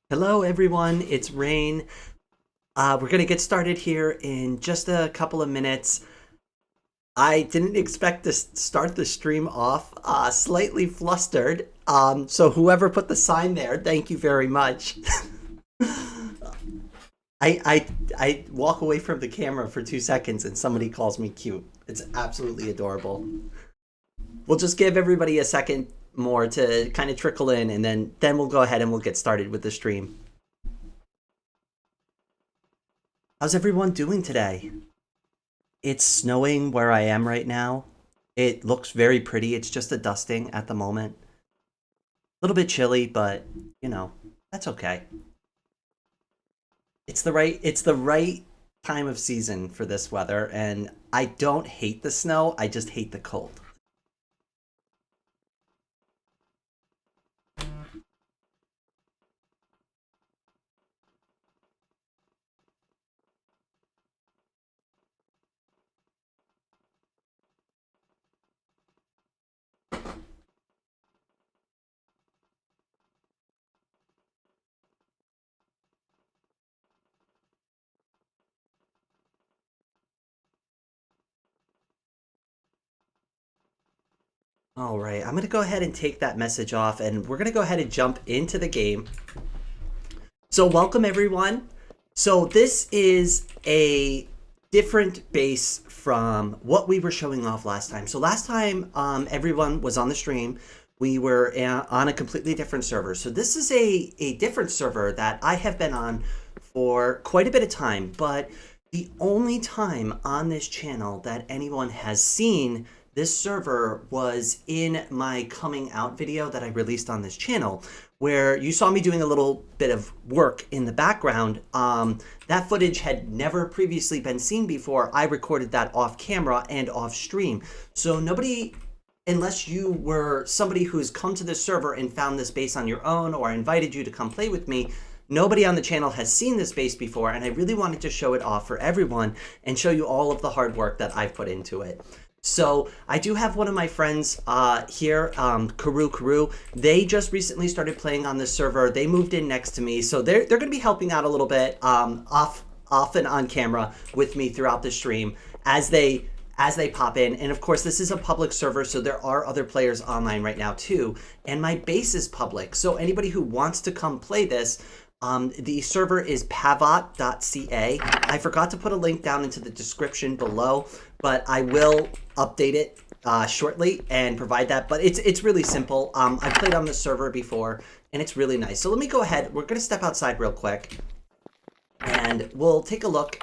Hello everyone, it's Rain. We're gonna get started here in just a couple of minutes. I didn't expect to start the stream off slightly flustered. So whoever put the sign there, thank you very much. I walk away from the camera for 2 seconds and somebody calls me cute. It's absolutely adorable. We'll just give everybody a second more to kind of trickle in, and then we'll go ahead and we'll get started with the stream. How's everyone doing today? It's snowing where I am right now. It looks very pretty. It's just a dusting at the moment. A little bit chilly, but you know, that's okay. It's the right time of season for this weather, and I don't hate the snow, I just hate the cold. All right, I'm gonna go ahead and take that message off, and we're gonna go ahead and jump into the game. So welcome everyone. So this is a different base from what we were showing off last time. So last time everyone was on the stream, we were on a completely different server. So this is a different server that I have been on for quite a bit of time, but the only time on this channel that anyone has seen this server was in my coming out video that I released on this channel, where you saw me doing a little bit of work in the background. That footage had never previously been seen before. I recorded that off camera and off stream. So nobody, unless you were somebody who's come to this server and found this base on your own, or invited you to come play with me, nobody on the channel has seen this base before, and I really wanted to show it off for everyone and show you all of the hard work that I've put into it. So I do have one of my friends here, Karu. They just recently started playing on this server. They moved in next to me, so they're going to be helping out a little bit off and on camera with me throughout the stream as they pop in. And of course, this is a public server, so there are other players online right now too. And my base is public, so anybody who wants to come play this, the server is pavot.ca. I forgot to put a link down into the description below, but I will update it shortly and provide that. But it's really simple. I've played on this server before, and it's really nice. So let me go ahead. We're going to step outside real quick, and we'll take a look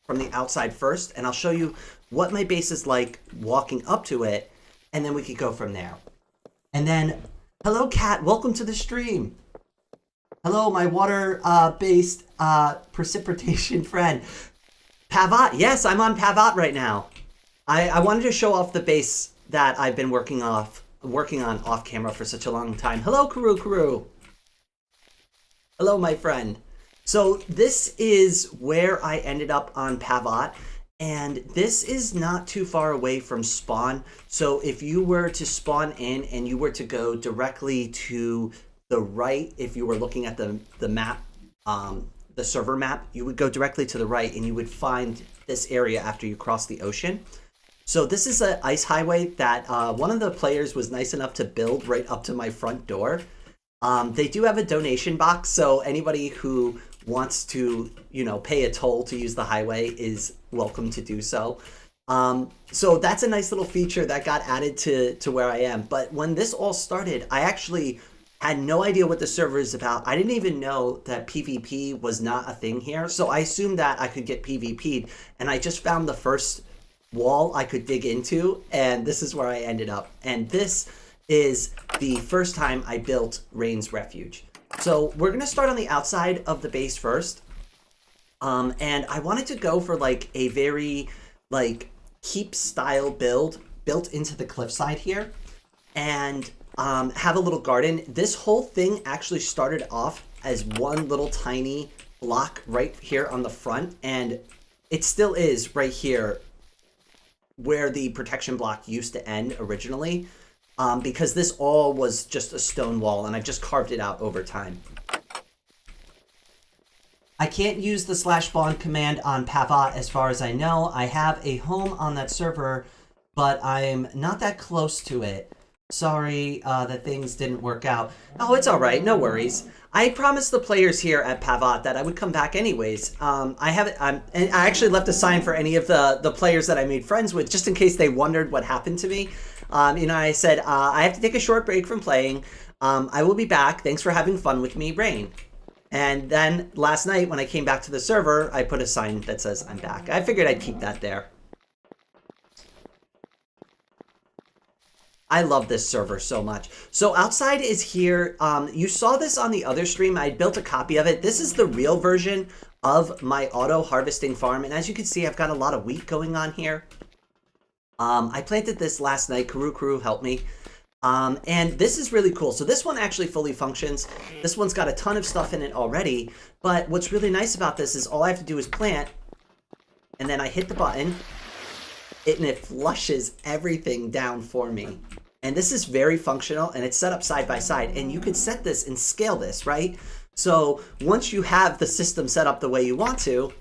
from the outside first, and I'll show you what my base is like walking up to it, and then we could go from there. And then, hello, Kat. Welcome to the stream. Hello, my water-based precipitation friend. Pavot, yes, I'm on Pavot right now. I wanted to show off the base that I've been working on off camera for such a long time. Hello, Karu. Hello, my friend. So this is where I ended up on Pavot, and this is not too far away from spawn. So if you were to spawn in and you were to go directly to the right, if you were looking at the map, the server map, you would go directly to the right and you would find this area after you cross the ocean. So this is an ice highway that one of the players was nice enough to build right up to my front door. They do have a donation box, so anybody who wants to, you know, pay a toll to use the highway is welcome to do so. So that's a nice little feature that got added to where I am. But when this all started, I actually had no idea what the server is about. I didn't even know that PvP was not a thing here. So I assumed that I could get PvP'd, and I just found the first wall I could dig into, and this is where I ended up. And this is the first time I built Rain's Refuge. So we're gonna start on the outside of the base first. And I wanted to go for like a very like keep style build built into the cliffside here, and have a little garden. This whole thing actually started off as one little tiny block right here on the front, and it still is right here where the protection block used to end originally, because this all was just a stone wall, and I've just carved it out over time. I can't use the /bond command on Pavot as far as I know. I have a home on that server, but I'm not that close to it. Sorry that things didn't work out. Oh, it's all right. No worries. I promised the players here at Pavot that I would come back anyways. And I actually left a sign for any of the players that I made friends with, just in case they wondered what happened to me. You know, I said, I have to take a short break from playing. I will be back. Thanks for having fun with me, Rain. And then last night when I came back to the server, I put a sign that says I'm back. I figured I'd keep that there. I love this server so much. So outside is here. You saw this on the other stream. I built a copy of it. This is the real version of my auto harvesting farm. And as you can see, I've got a lot of wheat going on here. I planted this last night. Kuru helped me. And this is really cool. So this one actually fully functions. This one's got a ton of stuff in it already. But what's really nice about this is all I have to do is plant. And then I hit the button. And it flushes everything down for me. And this is very functional, and it's set up side by side. And you can set this and scale this, right? So once you have the system set up the way you want to,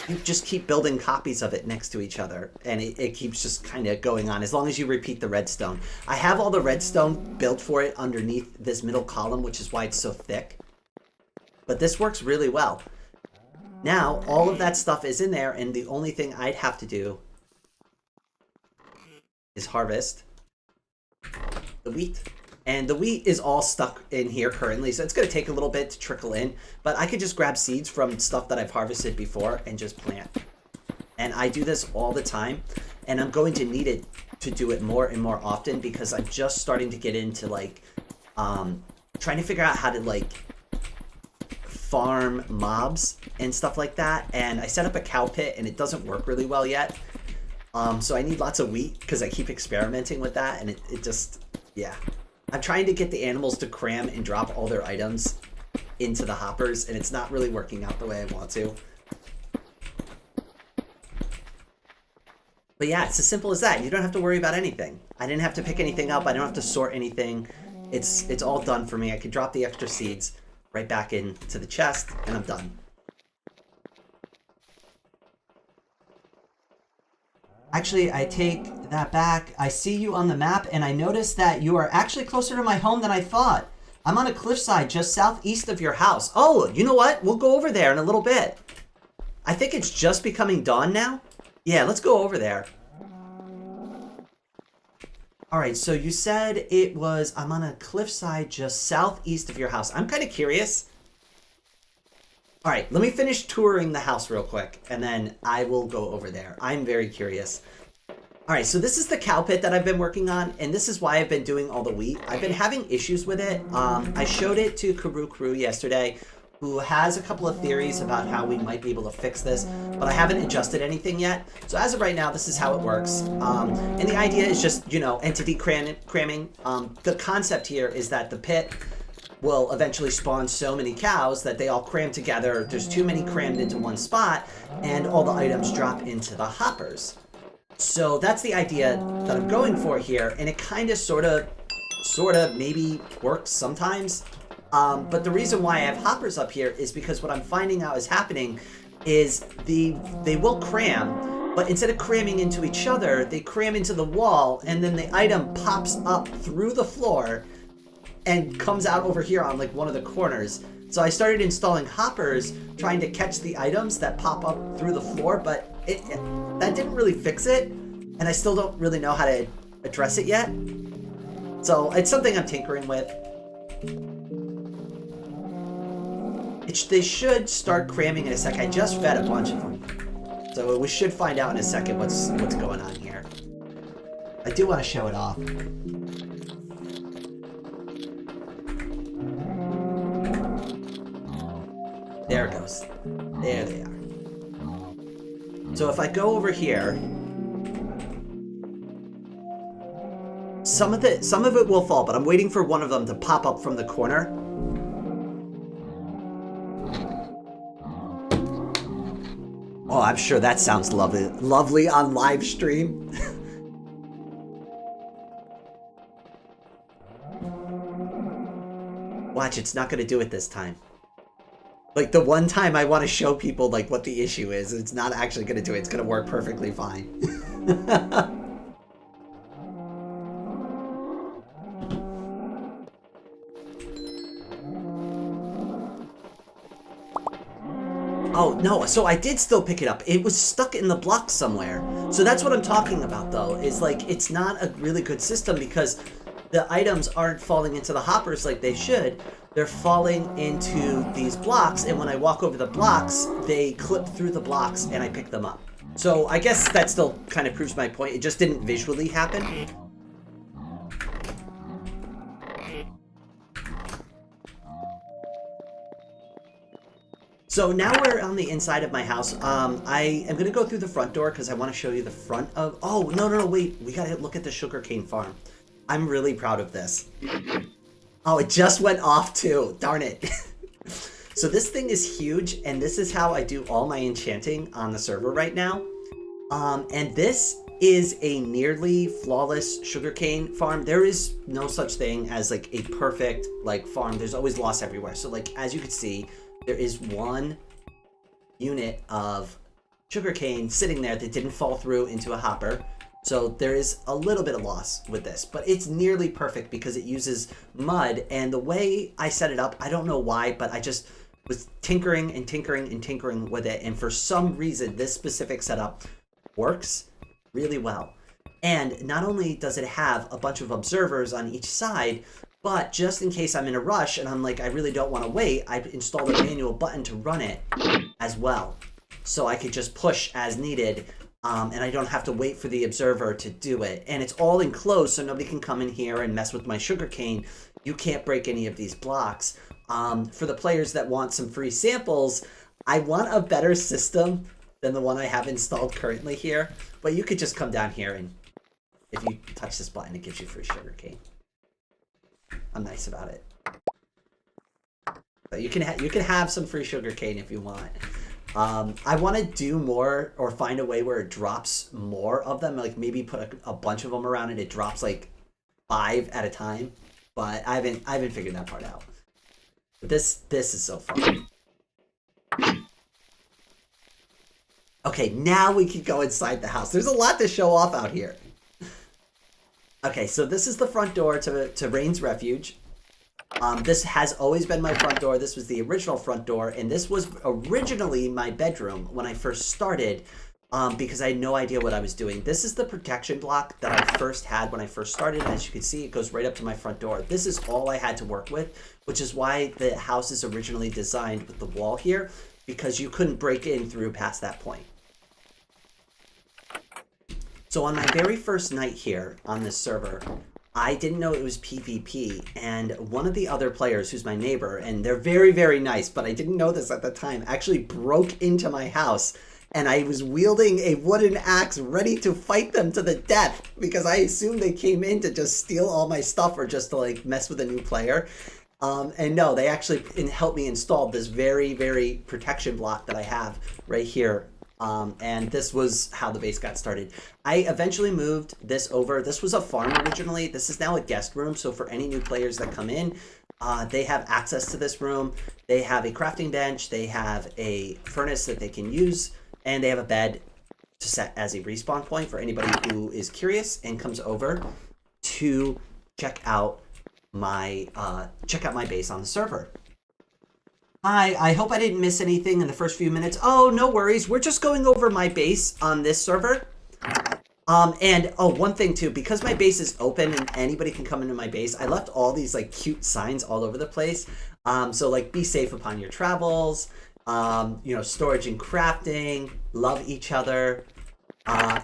you just keep building copies of it next to each other. And it keeps just kind of going on as long as you repeat the redstone. I have all the redstone built for it underneath this middle column, which is why it's so thick. But this works really well. Now, all of that stuff is in there, and the only thing I'd have to do is harvest the wheat. And the wheat is all stuck in here currently, so it's going to take a little bit to trickle in. But I could just grab seeds from stuff that I've harvested before and just plant. And I do this all the time, and I'm going to need it to do it more and more often because I'm just starting to get into, like, trying to figure out how to, like, farm mobs and stuff like that. And I set up a cow pit, and it doesn't work really well yet. So I need lots of wheat because I keep experimenting with that, and it just, yeah. I'm trying to get the animals to cram and drop all their items into the hoppers, and it's not really working out the way I want to. But yeah, it's as simple as that. You don't have to worry about anything. I didn't have to pick anything up. I don't have to sort anything. It's all done for me. I could drop the extra seeds right back into the chest, and I'm done. Actually, I take that back. I see you on the map, and I noticed that you are actually closer to my home than I thought. I'm on a cliffside just southeast of your house. Oh, you know what? We'll go over there in a little bit. I think it's just becoming dawn now. Yeah, let's go over there. All right, so you said it was, I'm on a cliffside just southeast of your house. I'm kind of curious. All right, let me finish touring the house real quick, and then I will go over there. I'm very curious. All right, so this is the cow pit that I've been working on, and this is why I've been doing all the wheat. I've been having issues with it. I showed it to Kuru yesterday, who has a couple of theories about how we might be able to fix this, but I haven't adjusted anything yet. So as of right now, this is how it works. And the idea is just, you know, entity cramming. The concept here is that the pit will eventually spawn so many cows that they all cram together. There's too many crammed into one spot, and all the items drop into the hoppers. So that's the idea that I'm going for here, and it kind of sort of maybe works sometimes. But the reason why I have hoppers up here is because what I'm finding out is happening is they will cram, but instead of cramming into each other, they cram into the wall, and then the item pops up through the floor and comes out over here on like one of the corners. So I started installing hoppers, trying to catch the items that pop up through the floor, but that didn't really fix it, and I still don't really know how to address it yet. So it's something I'm tinkering with. They should start cramming in a sec. I just fed a bunch of them, so we should find out in a second what's going on here. I do want to show it off. There it goes. There they are. So if I go over here, some of it will fall, but I'm waiting for one of them to pop up from the corner. Oh, I'm sure that sounds lovely on live stream. Watch, it's not going to do it this time. Like the one time I want to show people like what the issue is, it's not actually going to do it. It's going to work perfectly fine. Oh, no, so I did still pick it up. It was stuck in the block somewhere. So that's what I'm talking about, though, is like it's not a really good system because the items aren't falling into the hoppers like they should. They're falling into these blocks, and when I walk over the blocks, they clip through the blocks, and I pick them up. So I guess that still kind of proves my point. It just didn't visually happen. So now we're on the inside of my house. I am going to go through the front door because I want to show you the front of... Oh, no, wait. We got to look at the sugarcane farm. I'm really proud of this. Oh, it just went off too. Darn it. So this thing is huge, and this is how I do all my enchanting on the server right now. And this is a nearly flawless sugarcane farm. There is no such thing as like a perfect like farm. There's always loss everywhere. So like as you can see, there is one unit of sugarcane sitting there that didn't fall through into a hopper. So there is a little bit of loss with this, but it's nearly perfect because it uses mud. And the way I set it up, I don't know why, but I just was tinkering and tinkering and tinkering with it. And for some reason, this specific setup works really well. And not only does it have a bunch of observers on each side, but just in case I'm in a rush and I'm like, I really don't want to wait, I installed a manual button to run it as well. So I could just push as needed. And I don't have to wait for the observer to do it. And it's all enclosed, so nobody can come in here and mess with my sugarcane. You can't break any of these blocks. For the players that want some free samples, I want a better system than the one I have installed currently here. But you could just come down here and if you touch this button, it gives you free sugarcane. I'm nice about it. But you can have some free sugarcane if you want. I want to do more or find a way where it drops more of them, like maybe put a bunch of them around and it drops like 5 at a time. But I haven't figured that part out. But this is so fun. Okay, now we can go inside the house. There's a lot to show off out here. Okay, so this is the front door to Rain's Refuge. This has always been my front door. This was the original front door, and this was originally my bedroom when I first started, because I had no idea what I was doing. This is the protection block that I first had when I first started. As you can see, it goes right up to my front door. This is all I had to work with, which is why the house is originally designed with the wall here, because you couldn't break in through past that point. So on my very first night here on this server, I didn't know it was PvP, and one of the other players, who's my neighbor, and they're very, very nice, but I didn't know this at the time, actually broke into my house, and I was wielding a wooden axe ready to fight them to the death, because I assumed they came in to just steal all my stuff or just to like mess with a new player. And no, they actually helped me install this very, very protection block that I have right here. And this was how the base got started. I eventually moved this over. This was a farm originally. This is now a guest room. So for any new players that come in, they have access to this room. They have a crafting bench. They have a furnace that they can use. And they have a bed to set as a respawn point for anybody who is curious and comes over to check out my base on the server. Hi, I hope I didn't miss anything in the first few minutes. Oh, no worries. We're just going over my base on this server. And one thing too, because my base is open and anybody can come into my base, I left all these like cute signs all over the place. So like be safe upon your travels, you know, storage and crafting, love each other.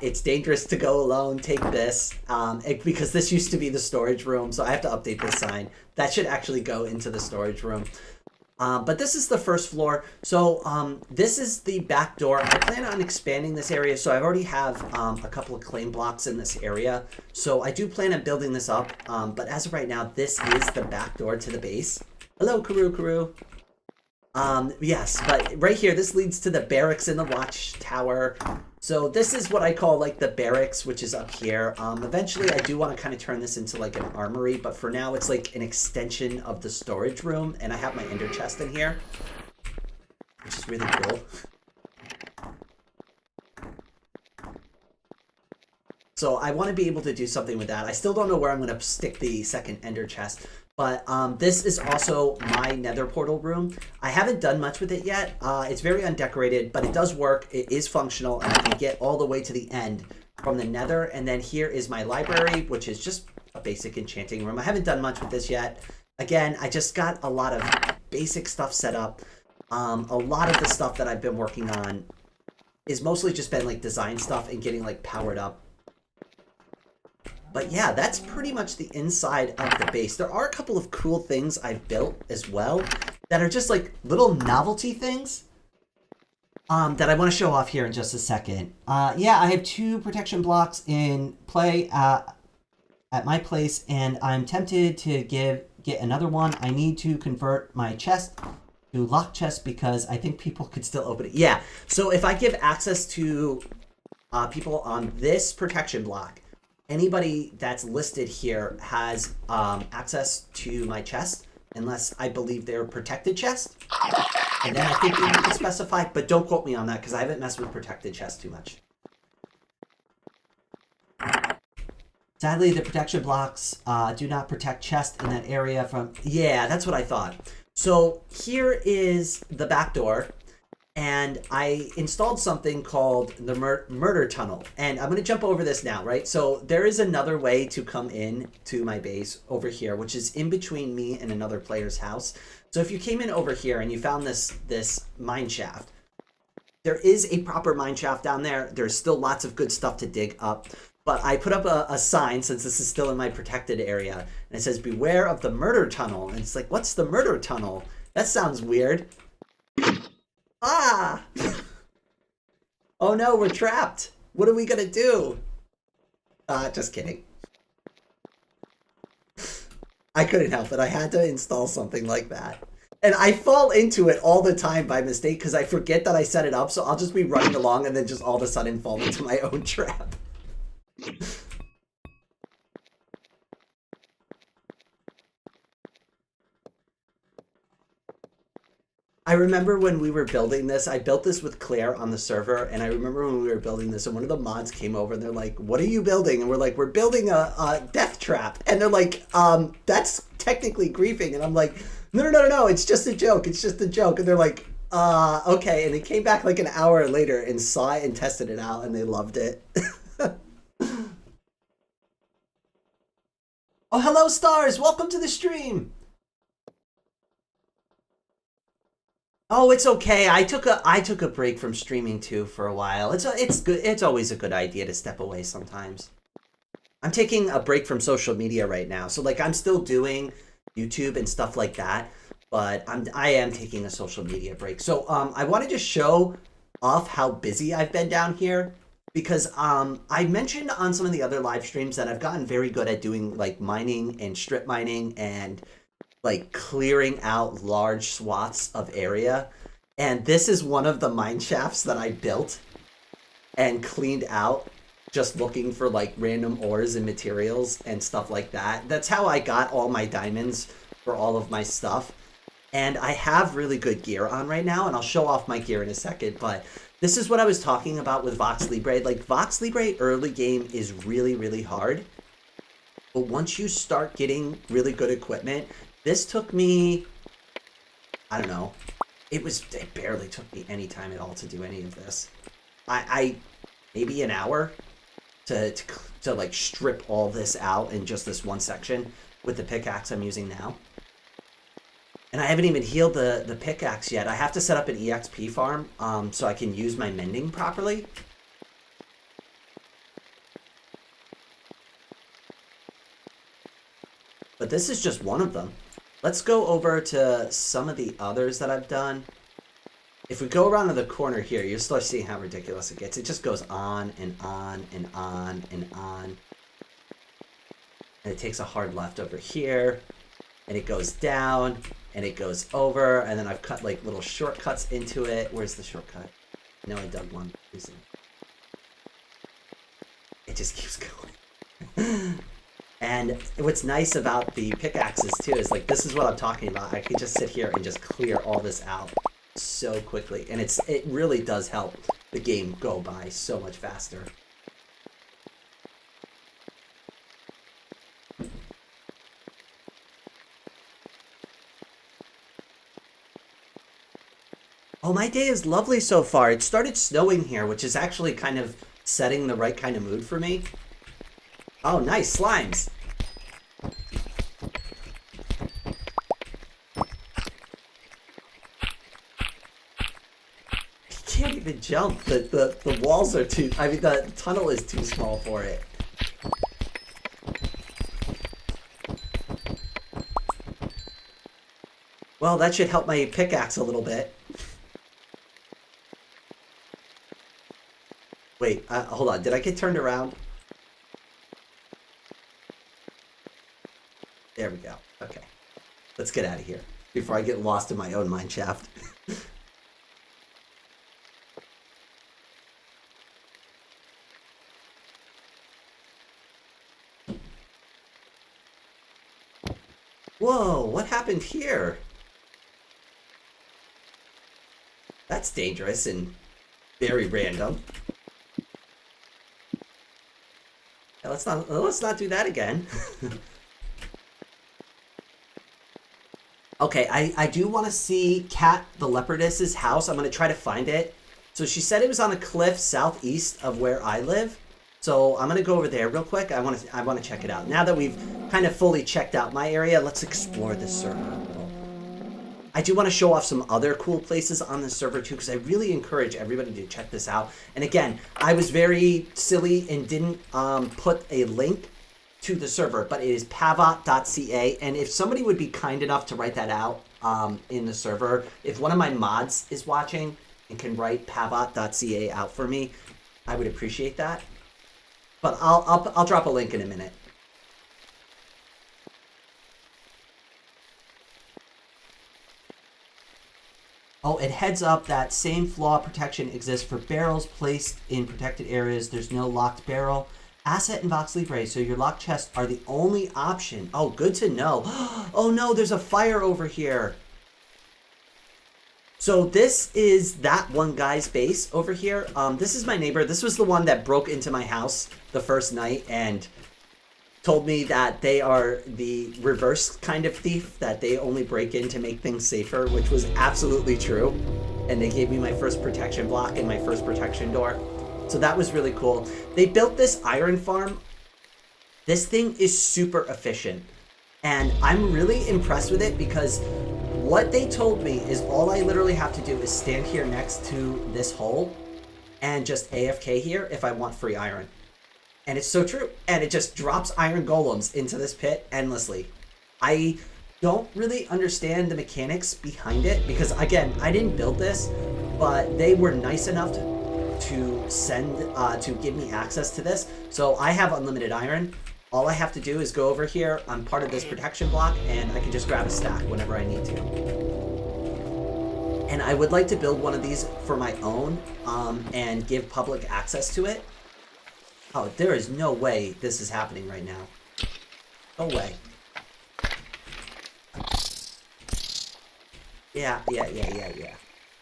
It's dangerous to go alone, take this, because this used to be the storage room, so I have to update this sign. That should actually go into the storage room. But this is the first floor. So this is the back door. I plan on expanding this area. So I already have a couple of claim blocks in this area. So I do plan on building this up. But as of right now, this is the back door to the base. Hello, Karu. Yes, but right here, this leads to the barracks in the watchtower. So this is what I call like the barracks, which is up here. Eventually, I do want to kind of turn this into like an armory, but for now, it's like an extension of the storage room, and I have my ender chest in here. is really cool. So I want to be able to do something with that. I still don't know where I'm going to stick the second ender chest. But this is also my nether portal room. I haven't done much with it yet. It's very undecorated, but it does work. It is functional, and I can get all the way to the end from the nether. And then here is my library, which is just a basic enchanting room. I haven't done much with this yet. Again, I just got a lot of basic stuff set up. A lot of the stuff that I've been working on is mostly just been like design stuff and getting like powered up. But yeah, that's pretty much the inside of the base. There are a couple of cool things I've built as well that are just like little novelty things that I want to show off here in just a second. Yeah, I have 2 protection blocks in play at my place, and I'm tempted to get another one. I need to convert my chest to lock chest because I think people could still open it. Yeah, so if I give access to people on this protection block, anybody that's listed here has access to my chest, unless I believe they're protected chest. And then I think you can specify, but don't quote me on that because I haven't messed with protected chest too much. Sadly, the protection blocks do not protect chest in that area from... Yeah, that's what I thought. So here is the back door. And I installed something called the murder tunnel. And I'm going to jump over this now, right? So there is another way to come in to my base over here, which is in between me and another player's house. So if you came in over here and you found this mine shaft, there is a proper mine shaft down there. There's still lots of good stuff to dig up. But I put up a sign, since this is still in my protected area, and it says, beware of the murder tunnel. And it's like, what's the murder tunnel? That sounds weird. Ah! Oh no, we're trapped. What are we gonna do? Just kidding. I couldn't help it. I had to install something like that. And I fall into it all the time by mistake because I forget that I set it up, so I'll just be running along and then just all of a sudden fall into my own trap. I remember when we were building this, I built this with Claire on the server, and I remember when we were building this, and one of the mods came over, and they're like, what are you building? And we're like, we're building a death trap. And they're like, that's technically griefing. And I'm like, no, it's just a joke. It's just a joke. And they're like, okay. And they came back like an hour later and saw it and tested it out, and they loved it. Oh, hello, Stars. Welcome to the stream. Oh, it's okay. I took a break from streaming too for a while. It's good. It's always a good idea to step away sometimes. I'm taking a break from social media right now. So like I'm still doing YouTube and stuff like that, but I am taking a social media break. So I wanted to show off how busy I've been down here because I mentioned on some of the other live streams that I've gotten very good at doing like mining and strip mining and like clearing out large swaths of area. And this is one of the mine shafts that I built and cleaned out just looking for like random ores and materials and stuff like that. That's how I got all my diamonds for all of my stuff. And I have really good gear on right now, and I'll show off my gear in a second, but this is what I was talking about with VoxeLibre. Like VoxeLibre early game is really, really hard. But once you start getting really good equipment, this took me, I don't know, it barely took me any time at all to do any of this. I maybe an hour to like strip all this out in just this one section with the pickaxe I'm using now. And I haven't even healed the pickaxe yet. I have to set up an EXP farm so I can use my mending properly. But this is just one of them. Let's go over to some of the others that I've done. If we go around to the corner here, you'll start seeing how ridiculous it gets. It just goes on and on and on and on. And it takes a hard left over here. And it goes down. And it goes over. And then I've cut like little shortcuts into it. Where's the shortcut? No, I dug one. It just keeps going. And what's nice about the pickaxes too is like this is what I'm talking about. I can just sit here and just clear all this out so quickly, and it really does help the game go by so much faster. Oh, my day is lovely so far. It started snowing here, which is actually kind of setting the right kind of mood for me. Oh, nice slimes. He can't even jump. The walls are too, I mean, the tunnel is too small for it. Well, that should help my pickaxe a little bit. Wait, hold on. Did I get turned around? There we go. Okay. Let's get out of here before I get lost in my own mine shaft. Whoa, what happened here? That's dangerous and very random. Let's not do that again. Okay, I do want to see Cat the Leopardess's house. I'm going to try to find it. So she said it was on a cliff southeast of where I live. So I'm going to go over there real quick. I want to check it out. Now that we've kind of fully checked out my area, let's explore this server. I do want to show off some other cool places on the server too, because I really encourage everybody to check this out. And again, I was very silly and didn't put a link to the server, but it is pavot.ca. And if somebody would be kind enough to write that out in the server, if one of my mods is watching and can write pavot.ca out for me, I would appreciate that. But I'll drop a link in a minute. Oh, it heads up that same flaw protection exists for barrels placed in protected areas. There's no locked barrel. Asset and VoxeLibre, so your locked chests are the only option. Oh, good to know. Oh no, there's a fire over here. So this is that one guy's base over here. This is my neighbor. This was the one that broke into my house the first night and told me that they are the reverse kind of thief, that they only break in to make things safer, which was absolutely true. And they gave me my first protection block and my first protection door. So that was really cool. They built this iron farm. This thing is super efficient. And I'm really impressed with it because what they told me is all I literally have to do is stand here next to this hole and just AFK here if I want free iron. And it's so true. And it just drops iron golems into this pit endlessly. I don't really understand the mechanics behind it because, again, I didn't build this, but they were nice enough to send, to give me access to this. So I have unlimited iron. All I have to do is go over here. I'm part of this protection block and I can just grab a stack whenever I need to. And I would like to build one of these for my own and give public access to it. Oh, there is no way this is happening right now. No way. Yeah.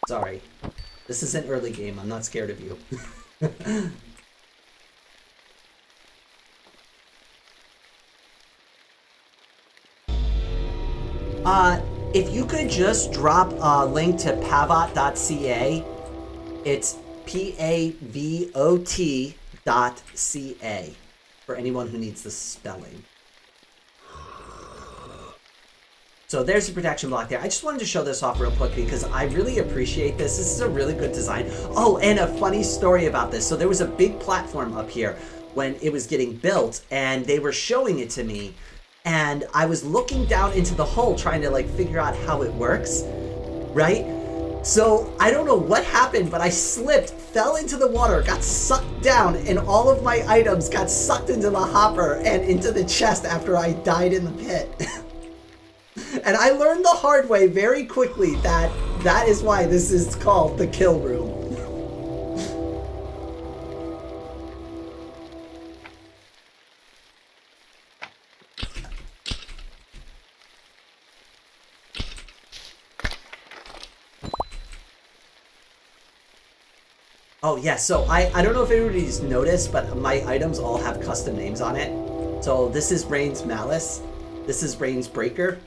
Sorry. This is an early game. I'm not scared of you. If you could just drop a link to pavot.ca, it's PAVOT.ca for anyone who needs the spelling. So there's the protection block there. I just wanted to show this off real quick because I really appreciate this. This is a really good design. Oh, and a funny story about this. So there was a big platform up here when it was getting built and they were showing it to me. And I was looking down into the hole trying to like figure out how it works, right? So I don't know what happened, but I slipped, fell into the water, got sucked down, and all of my items got sucked into the hopper and into the chest after I died in the pit. And I learned the hard way very quickly that that is why this is called the kill room. Oh yeah, so I don't know if everybody's noticed, but my items all have custom names on it. So this is Rain's Malice, this is Rain's Breaker,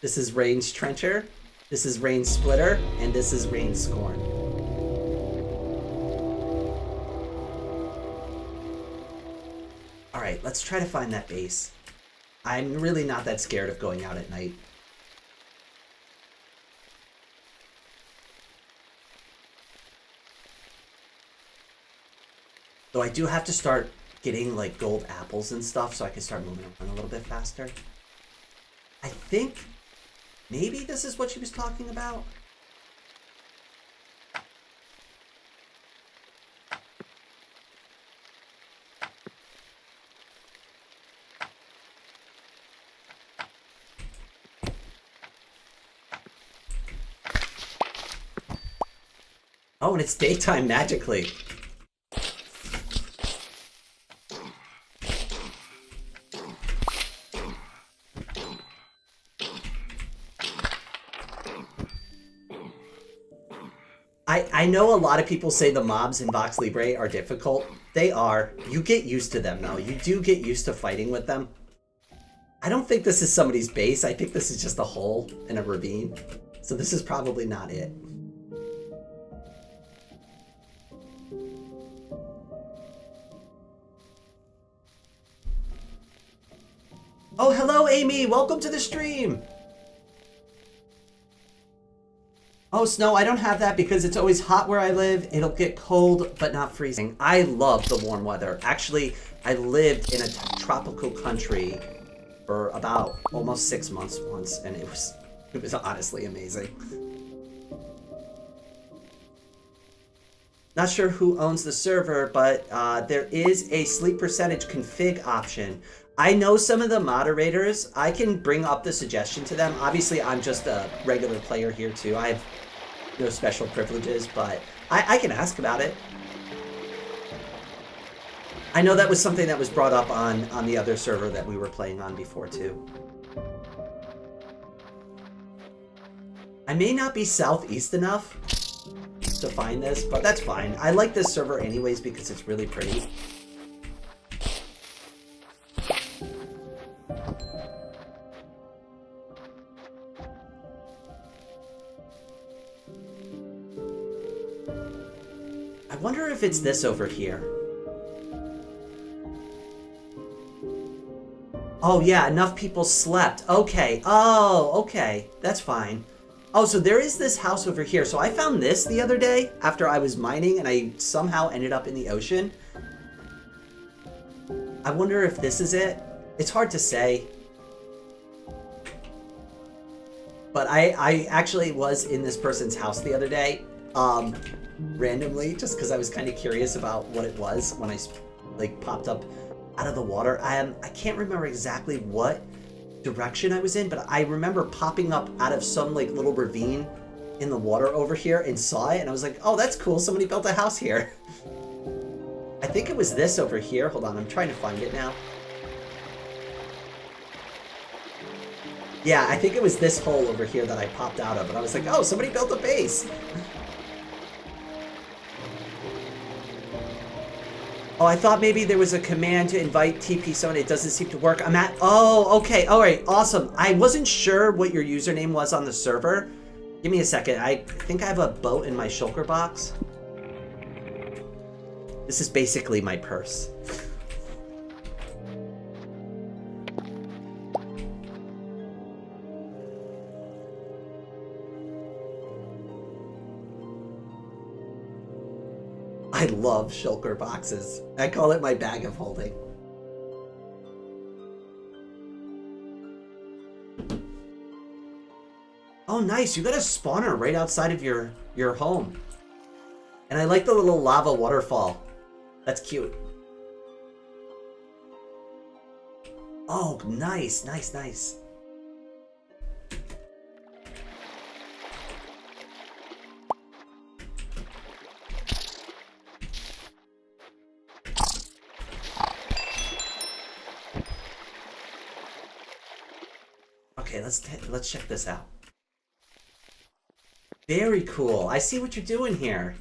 this is Rain's Trencher, this is Rain's Splitter, and this is Rain's Scorn. Alright, let's try to find that base. I'm really not that scared of going out at night. Though I do have to start getting like gold apples and stuff so I can start moving around a little bit faster. I think maybe this is what she was talking about. Oh, and it's daytime magically. I know a lot of people say the mobs in VoxeLibre are difficult. They are. You get used to them though. You do get used to fighting with them. I don't think this is somebody's base. I think this is just a hole in a ravine. So this is probably not it. Oh, hello, Amy. Welcome to the stream. Oh, snow, I don't have that because it's always hot where I live. It'll get cold, but not freezing. I love the warm weather. Actually, I lived in a tropical country for about almost 6 months once, and it was honestly amazing. Not sure who owns the server, but there is a sleep percentage config option. I know some of the moderators. I can bring up the suggestion to them. Obviously, I'm just a regular player here too. I have no special privileges, but I can ask about it. I know that was something that was brought up on the other server that we were playing on before too. I may not be southeast enough to find this, but that's fine. I like this server anyways because it's really pretty. I wonder if it's this over here. Oh yeah, enough people slept. Okay. Oh, okay. That's fine. Oh, so there is this house over here. So I found this the other day after I was mining and I somehow ended up in the ocean. I wonder if this is it. It's hard to say. But I actually was in this person's house the other day, randomly, just because I was kind of curious about what it was when I like popped up out of the water. I can't remember exactly what direction I was in, but I remember popping up out of some like little ravine in the water over here and saw it, and I was like, oh, that's cool, somebody built a house here. I think it was this over here. Hold on, I'm trying to find it now. Yeah, I think it was this hole over here that I popped out of, and I was like, oh, somebody built a base. Oh, I thought maybe there was a command to invite TP zone. It doesn't seem to work. I'm at... Oh, okay. All right. Awesome. I wasn't sure what your username was on the server. Give me a second. I think I have a boat in my shulker box. This is basically my purse. I love shulker boxes. I call it my bag of holding. Oh, nice. You got a spawner right outside of your home. And I like the little lava waterfall. That's cute. Oh, nice, nice, nice. Okay, let's check this out. Very cool. I see what you're doing here.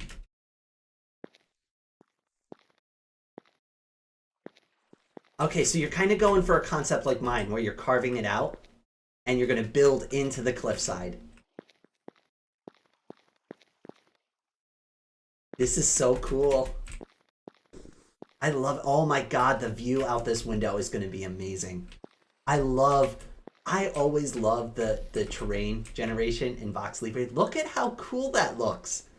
Okay, so you're kind of going for a concept like mine, where you're carving it out, and you're going to build into the cliffside. This is so cool. I love, oh my god, the view out this window is going to be amazing. I always love the terrain generation in VoxeLibre. Look at how cool that looks.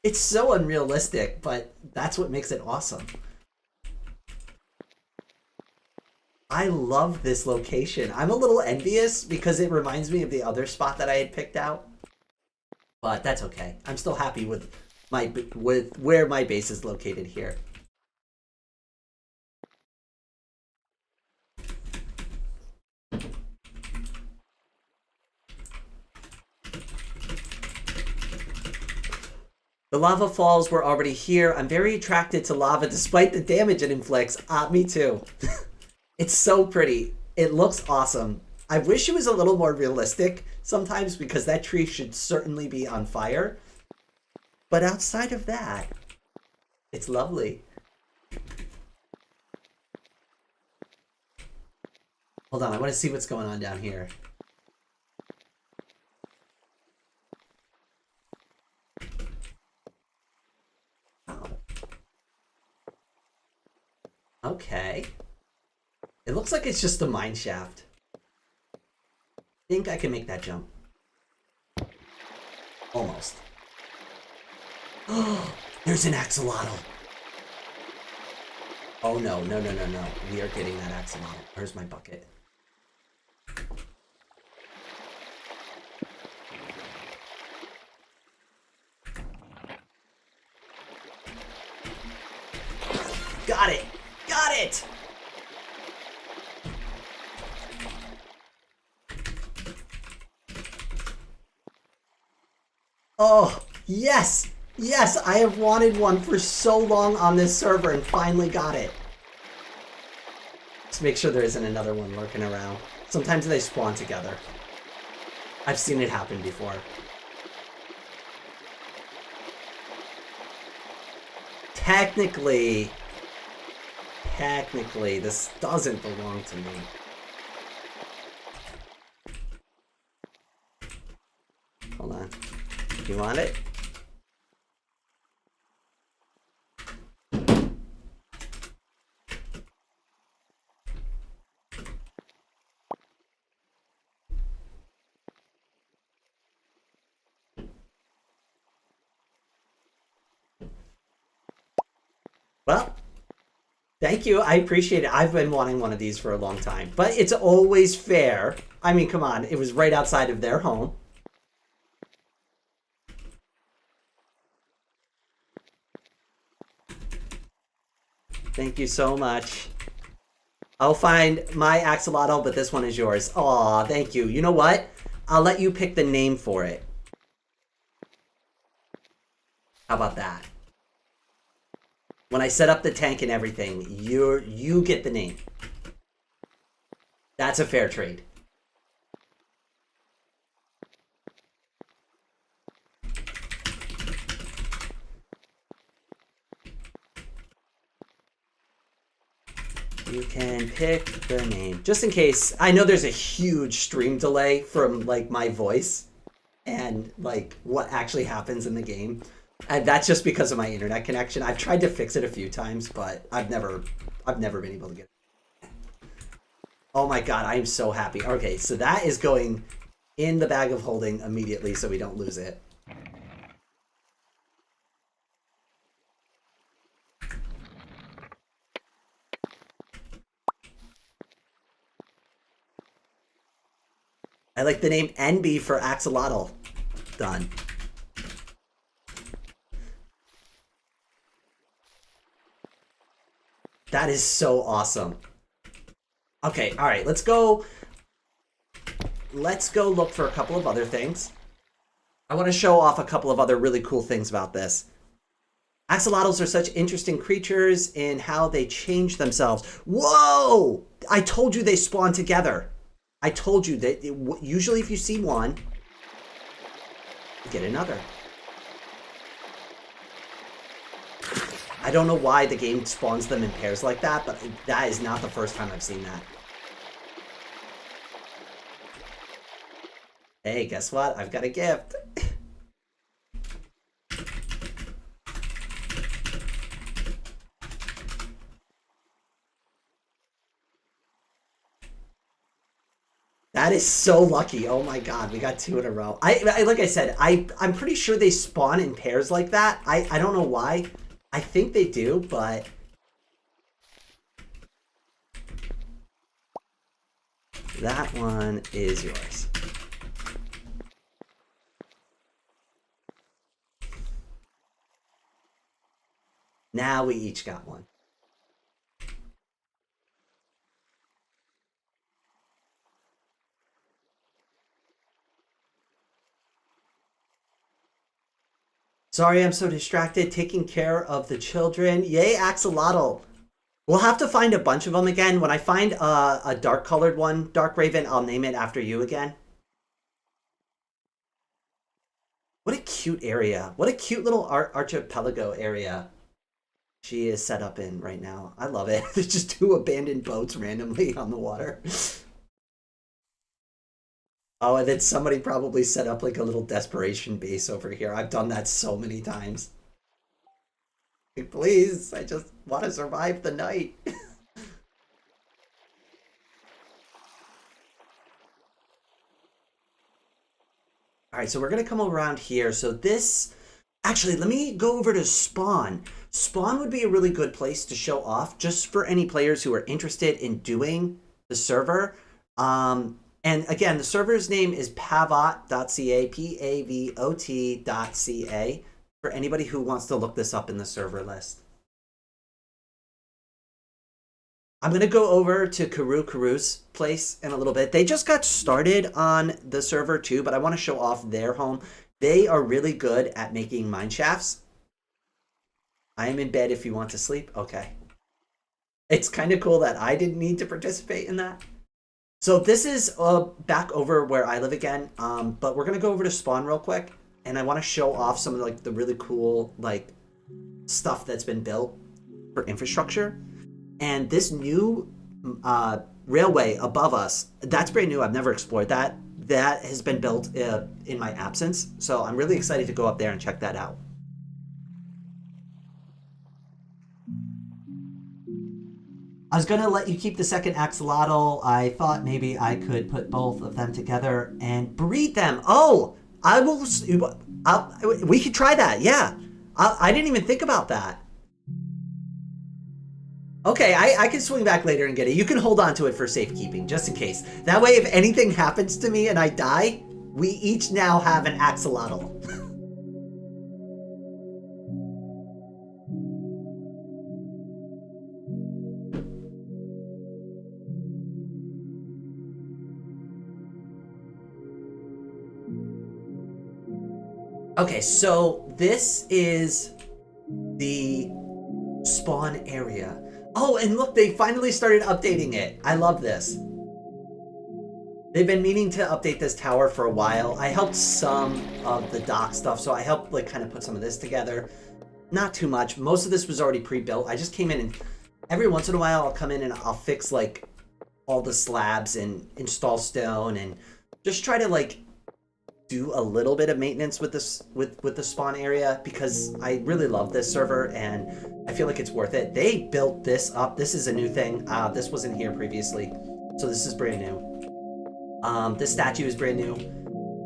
It's so unrealistic, but that's what makes it awesome. I love this location. I'm a little envious because it reminds me of the other spot that I had picked out. But that's okay. I'm still happy with where my base is located here. The lava falls were already here. I'm very attracted to lava despite the damage it inflicts. Me too. It's so pretty. It looks awesome. I wish it was a little more realistic sometimes because that tree should certainly be on fire. But outside of that, it's lovely. Hold on, I want to see what's going on down here. Okay. It looks like it's just a mine shaft. I think I can make that jump. Almost. Oh, there's an axolotl. Oh no, no, no, no, no. We are getting that axolotl. Where's my bucket? Got it! Got it! Oh, yes! Yes, I have wanted one for so long on this server and finally got it. Let's make sure there isn't another one lurking around. Sometimes they spawn together. I've seen it happen before. Technically, this doesn't belong to me. Hold on. You want it? Well, thank you. I appreciate it. I've been wanting one of these for a long time. But it's always fair. I mean, come on. It was right outside of their home. Thank you so much. I'll find my axolotl, but this one is yours. Aw, thank you. You know what? I'll let you pick the name for it. How about that? When I set up the tank and everything, you get the name. That's a fair trade. You can pick the name. Just in case, I know there's a huge stream delay from like my voice and like what actually happens in the game. And that's just because of my internet connection. I've tried to fix it a few times, but I've never been able to get it. Oh my god, I am so happy. Okay, so that is going in the bag of holding immediately so we don't lose it. I like the name NB for Axolotl. Done. That is so awesome. Okay, all right, let's go look for a couple of other things. I want to show off a couple of other really cool things about this. Axolotls are such interesting creatures in how they change themselves. Whoa! I told you they spawn together. I told you that usually if you see one, you get another. I don't know why the game spawns them in pairs like that, but that is not the first time I've seen that. Hey, guess what? I've got a gift. That is so lucky. Oh my god, we got 2 in a row. I like I said, I'm pretty sure they spawn in pairs like that. I don't know why. I think they do, but that one is yours. Now we each got one. Sorry, I'm so distracted taking care of the children. Yay, Axolotl. We'll have to find a bunch of them again. When I find a dark colored one, Dark Raven, I'll name it after you again. What a cute area. What a cute little archipelago area she is set up in right now. I love it. There's just 2 abandoned boats randomly on the water. Oh, and then somebody probably set up like a little desperation base over here. I've done that so many times. Like, please, I just want to survive the night. All right, so we're going to come around here. So this, actually, let me go over to Spawn. Spawn would be a really good place to show off just for any players who are interested in doing the server. And again, the server's name is pavot.ca, P-A-V-O-T.ca, for anybody who wants to look this up in the server list. I'm going to go over to Karu's place in a little bit. They just got started on the server too, but I want to show off their home. They are really good at making mine shafts. I am in bed if you want to sleep. Okay. It's kind of cool that I didn't need to participate in that. So this is back over where I live again, but we're going to go over to Spawn real quick, and I want to show off some of like the really cool like stuff that's been built for infrastructure. And this new railway above us, that's brand new. I've never explored that. That has been built in my absence, so I'm really excited to go up there and check that out. I was gonna let you keep the second axolotl. I thought maybe I could put both of them together and breed them. Oh, I will. We could try that. Yeah, I didn't even think about that. Okay, I can swing back later and get it. You can hold on to it for safekeeping, just in case. That way, if anything happens to me and I die, we each now have an axolotl. Okay, so this is the spawn area. Oh, and look, they finally started updating it. I love this. They've been meaning to update this tower for a while. I helped some of the dock stuff, so I helped like kind of put some of this together. Not too much. Most of this was already pre-built. I just came in and every once in a while I'll come in and I'll fix like all the slabs and install stone and just try to like do a little bit of maintenance with this with the spawn area because I really love this server and I feel like it's worth it. They built this up. This is a new thing. This wasn't here previously, so this is brand new. This statue is brand new,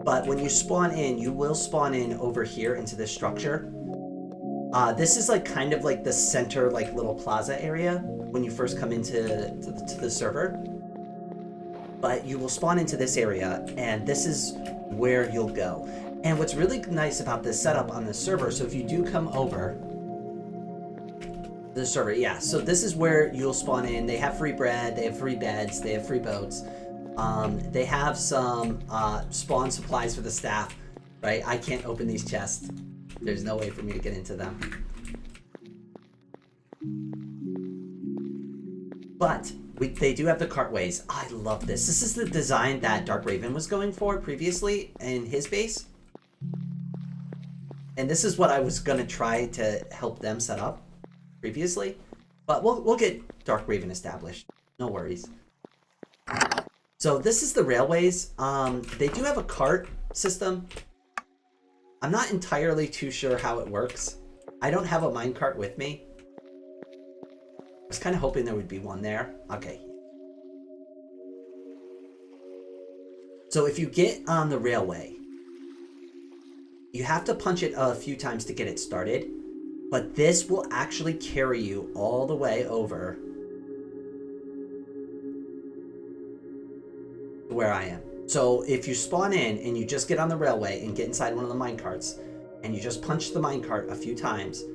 but when you spawn in, you will spawn in over here into this structure. This is like kind of like the center like little plaza area when you first come into the server. But you will spawn into this area, and this is where you'll go. And what's really nice about this setup on this server, so if you do come over the server, yeah, so this is where you'll spawn in. They have free bread, they have free beds, they have free boats. They have some spawn supplies for the staff, right? I can't open these chests. There's no way for me to get into them. But they do have the cartways. I love this. This is the design that Dark Raven was going for previously in his base. And this is what I was going to try to help them set up. previously. But we'll get Dark Raven established. No worries. So this is the railways. They do have a cart system. I'm not entirely too sure how it works. I don't have a minecart with me. I was kind of hoping there would be one there. Okay. So if you get on the railway, you have to punch it a few times to get it started, but this will actually carry you all the way over to where I am. So if you spawn in and you just get on the railway and get inside one of the minecarts and you just punch the minecart a few times,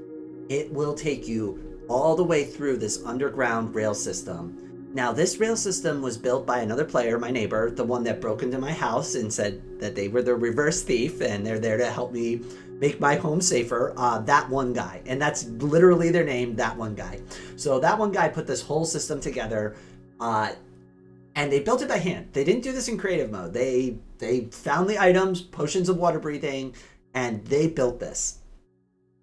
it will take you all the way through this underground rail system. Now, this rail system was built by another player, my neighbor, the one that broke into my house and said that they were the reverse thief and they're there to help me make my home safer. That one guy. And that's literally their name, that one guy. So that one guy put this whole system together and they built it by hand. They didn't do this in creative mode. They found the items, potions of water breathing, and they built this.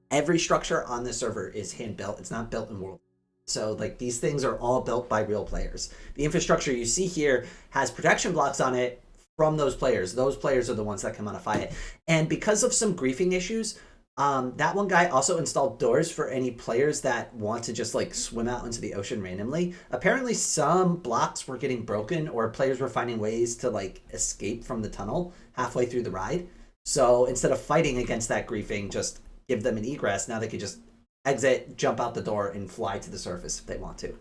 Every structure on this server is hand built. It's not built in world. So like these things are all built by real players. The infrastructure you see here has protection blocks on it from those players. Those players are the ones that can modify it. And because of some griefing issues, that one guy also installed doors for any players that want to just like swim out into the ocean randomly. Apparently some blocks were getting broken or players were finding ways to like escape from the tunnel halfway through the ride. So instead of fighting against that griefing, just give them an egress. Now they could just exit, jump out the door, and fly to the surface if they want to.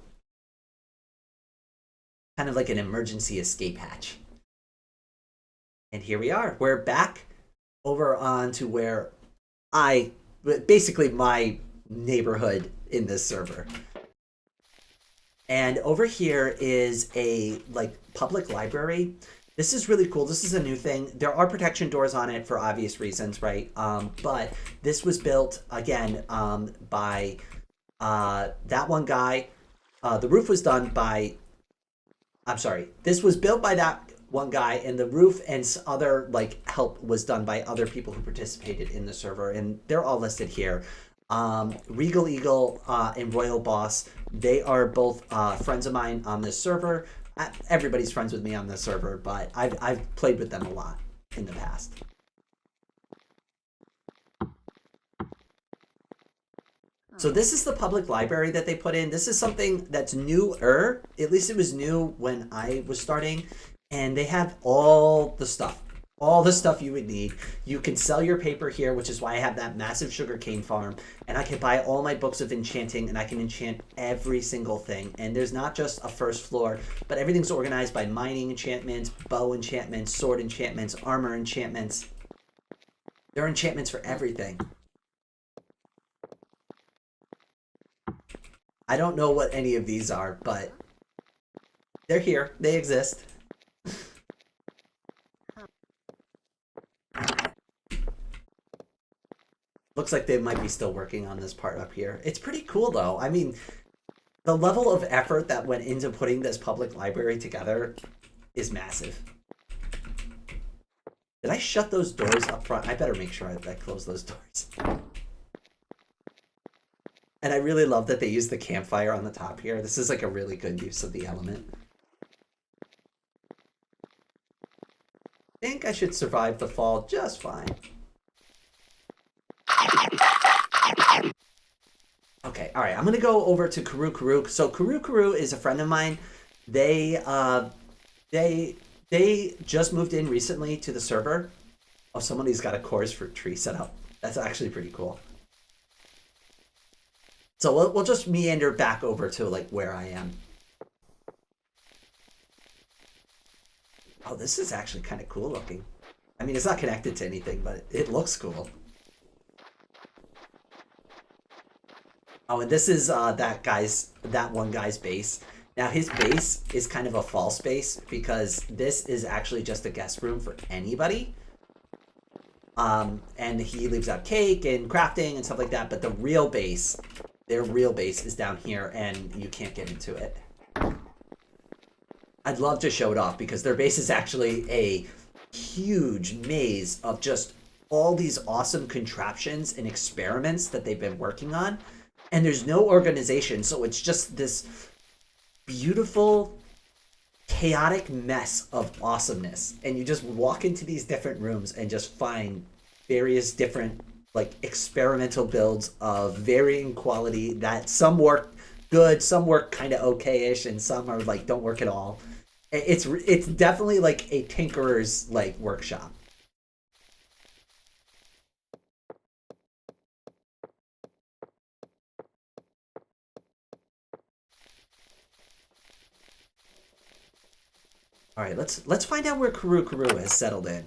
Kind of like an emergency escape hatch. And here we are. We're back over onto where basically my neighborhood in this server. And over here is a like public library. This is really cool. This is a new thing. There are protection doors on it for obvious reasons, right? But this was built, again, by that one guy. The roof was done by... I'm sorry. This was built by that one guy, and the roof and other like help was done by other people who participated in the server, and they're all listed here. Regal Eagle and Royal Boss, they are both friends of mine on this server. Everybody's friends with me on this server, but I've played with them a lot in the past. So this is the public library that they put in. This is something that's newer. At least it was new when I was starting. And they have all the stuff you would need. You can sell your paper here, which is why I have that massive sugarcane farm. And I can buy all my books of enchanting, and I can enchant every single thing. And there's not just a first floor, but everything's organized by mining enchantments, bow enchantments, sword enchantments, armor enchantments. There are enchantments for everything. I don't know what any of these are, but they're here. They exist. Looks like they might be still working on this part up here. It's pretty cool though. I mean, the level of effort that went into putting this public library together is massive. Did I shut those doors up front? I better make sure I close those doors. And I really love that they use the campfire on the top here. This is like a really good use of the element. I think I should survive the fall just fine. Okay, all right, I'm gonna go over to Kuru. So Kuru is a friend of mine. They just moved in recently to the server. Oh, somebody's got a chorus fruit tree set up. That's actually pretty cool. So we'll just meander back over to like where I am. Oh, this is actually kind of cool looking. I mean, it's not connected to anything, but it looks cool. Oh, and this is that one guy's base. Now his base is kind of a false base because this is actually just a guest room for anybody. And he leaves out cake and crafting and stuff like that, but the real base, their real base is down here and you can't get into it. I'd love to show it off because their base is actually a huge maze of just all these awesome contraptions and experiments that they've been working on. and there's no organization, so it's just this beautiful chaotic mess of awesomeness, and you just walk into these different rooms and just find various different like experimental builds of varying quality that some work good, some work kind of okay-ish, and some are like don't work at all. It's definitely like a tinkerer's like workshop. All right, let's find out where Kuru has settled in.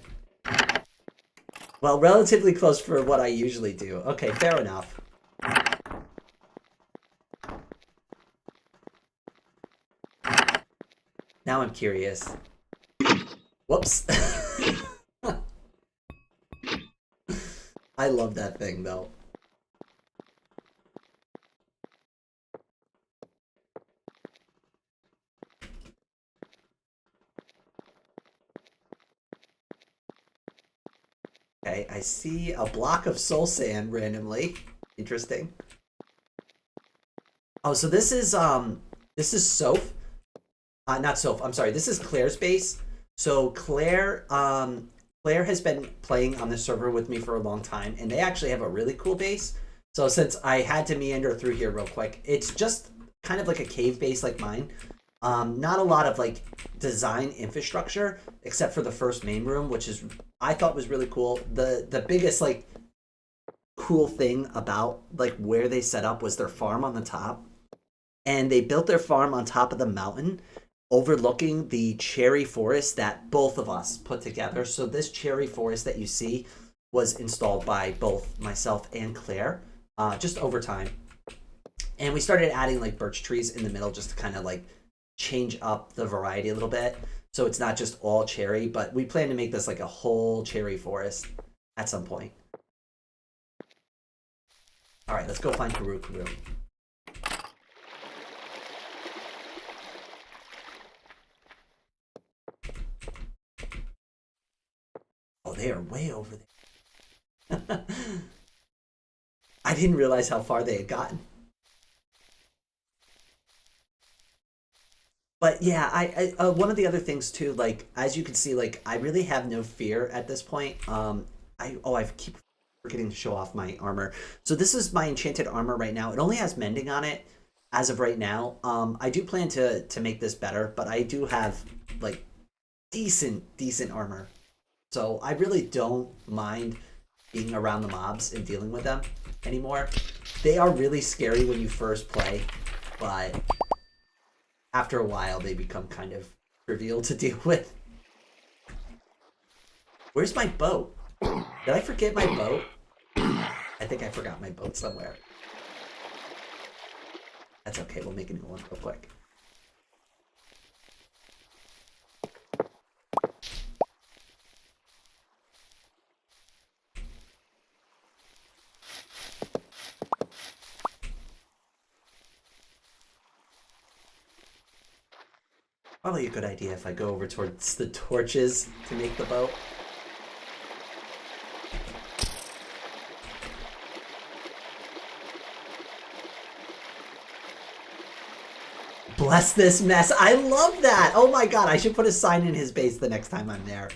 Well, relatively close for what I usually do. Okay, fair enough. Now I'm curious. Whoops. I love that thing, though. Okay, I see a block of soul sand randomly. Interesting. Oh, so this is Soph. Not Soph, I'm sorry. This is Claire's base. So Claire has been playing on the server with me for a long time, and they actually have a really cool base. So since I had to meander through here real quick, it's just kind of like a cave base like mine. Not a lot of like design infrastructure except for the first main room, which is I thought was really cool. The biggest like cool thing about like where they set up was their farm on the top, and they built their farm on top of the mountain overlooking the cherry forest that both of us put together. So this cherry forest that you see was installed by both myself and Claire just over time. And we started adding like birch trees in the middle just to kind of like change up the variety a little bit. So it's not just all cherry, but we plan to make this like a whole cherry forest at some point. All right, let's go find Kuru. Oh, they are way over there. I didn't realize how far they had gotten. But yeah, I one of the other things too, like as you can see, like I really have no fear at this point. I keep forgetting to show off my armor. So this is my enchanted armor right now. It only has mending on it as of right now. I do plan to make this better, but I do have like decent armor. So I really don't mind being around the mobs and dealing with them anymore. They are really scary when you first play, but after a while they become kind of trivial to deal with. Where's my boat? Did I forget my boat? I think I forgot my boat somewhere. That's okay, we'll make a new one real quick. Probably a good idea if I go over towards the torches to make the boat. Bless this mess. I love that. Oh my god, I should put a sign in his base the next time I'm there.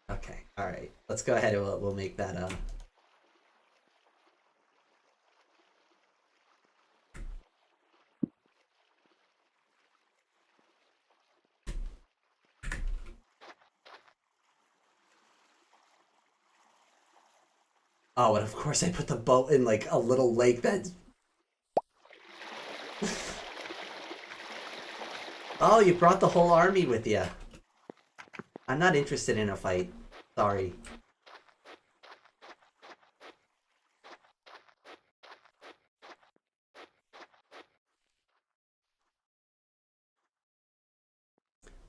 Okay, alright. Let's go ahead and we'll make that Oh, and of course I put the boat in like a little lake that's... Oh, you brought the whole army with you. I'm not interested in a fight. Sorry.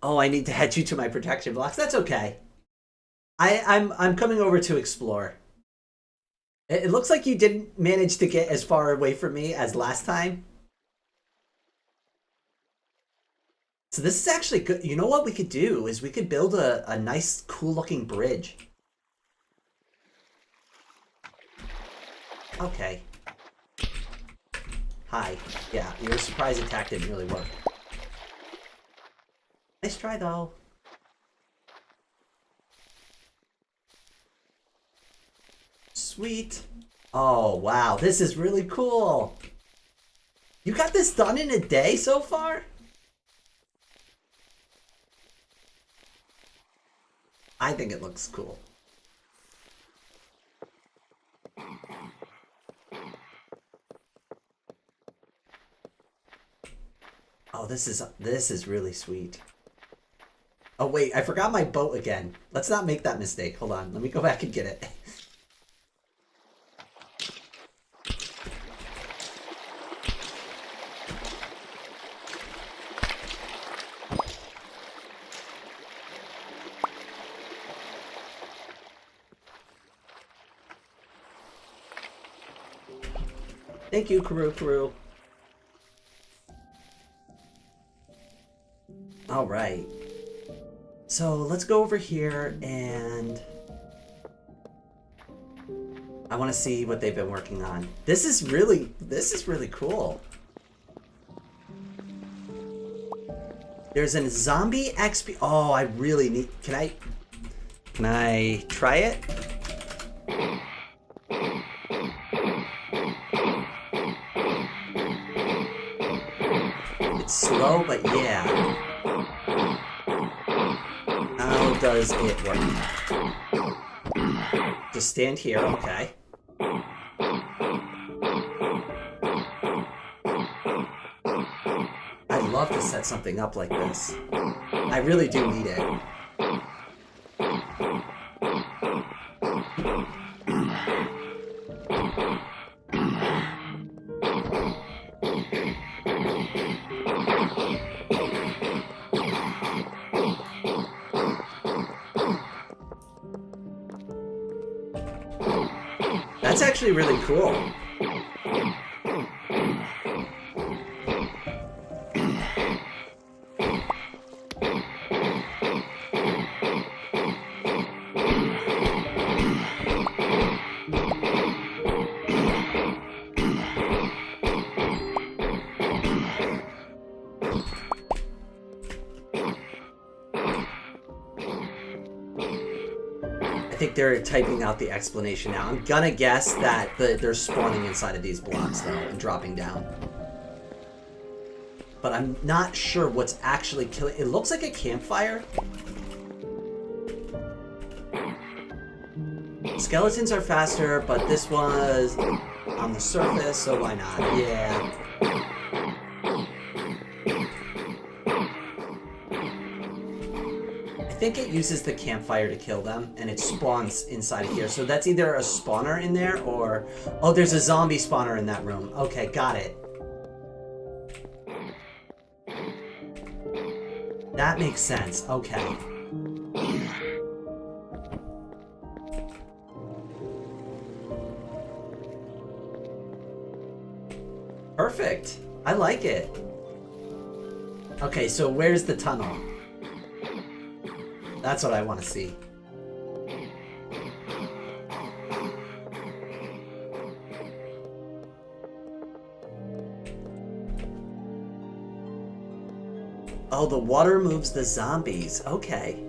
Oh, I need to head you to my protection blocks. That's okay. I'm coming over to explore. It looks like you didn't manage to get as far away from me as last time. So this is actually good. You know what we could do is we could build a nice, cool-looking bridge. Okay. Hi. Yeah, your surprise attack didn't really work. Nice try, though. Sweet. Oh, wow. This is really cool. You got this done in a day so far? I think it looks cool. Oh, this is really sweet. Oh, wait, I forgot my boat again. Let's not make that mistake. Hold on. Let me go back and get it. Thank you, Karu. All right. So let's go over here and I want to see what they've been working on. This is really cool. There's a zombie XP. Oh, I really need. Can I try it? It's slow, but yeah. How does it work? Just stand here, okay. I'd love to set something up like this. I really do need it. That's actually really cool. I think they're typing out the explanation now. I'm gonna guess that they're spawning inside of these blocks though and dropping down. But I'm not sure what's actually killing. It looks like a campfire. Skeletons are faster, but this was on the surface, so why not? Yeah. I think it uses the campfire to kill them, and it spawns inside of here. So that's either a spawner in there or... Oh, there's a zombie spawner in that room. Okay, got it. That makes sense. Okay. Perfect. I like it. Okay, so where's the tunnel? That's what I want to see. Oh, the water moves the zombies. Okay.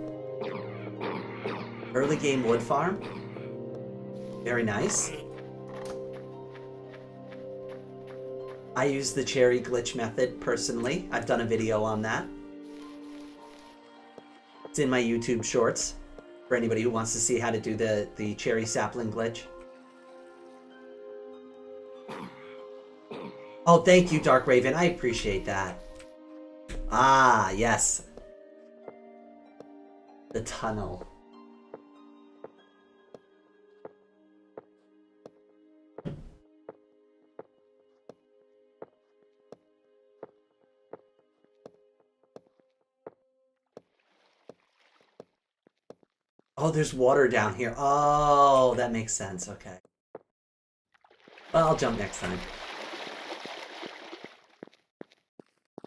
Early game wood farm. Very nice. I use the cherry glitch method personally. I've done a video on that. It's in my YouTube shorts for anybody who wants to see how to do the cherry sapling glitch. Oh, thank you, Dark Raven. I appreciate that. Ah, yes. The tunnel. Oh, there's water down here. Oh, that makes sense. Okay. Well, I'll jump next time.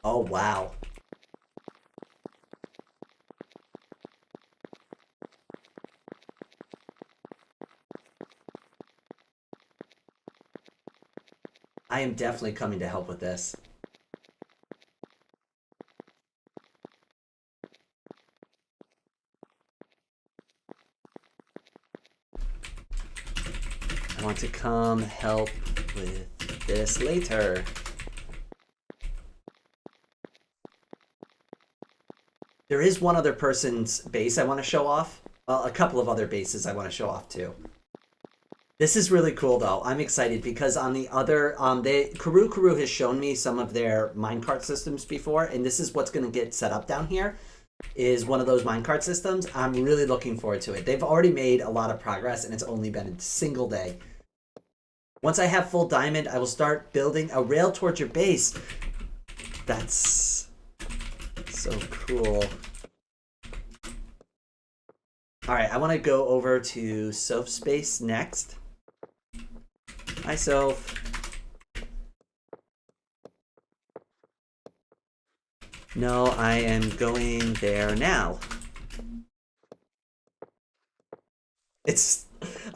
Oh, wow. I am definitely coming to help with this. I want to come help with this later. There is one other person's base I want to show off. Well, a couple of other bases I want to show off too. This is really cool though. I'm excited because on the other, Karu has shown me some of their minecart systems before, and this is what's going to get set up down here, is one of those minecart systems. I'm really looking forward to it. They've already made a lot of progress, and it's only been a single day. Once I have full diamond, I will start building a rail towards your base. That's so cool. All right, I want to go over to Soph's space next. Hi, Soph. No, I am going there now.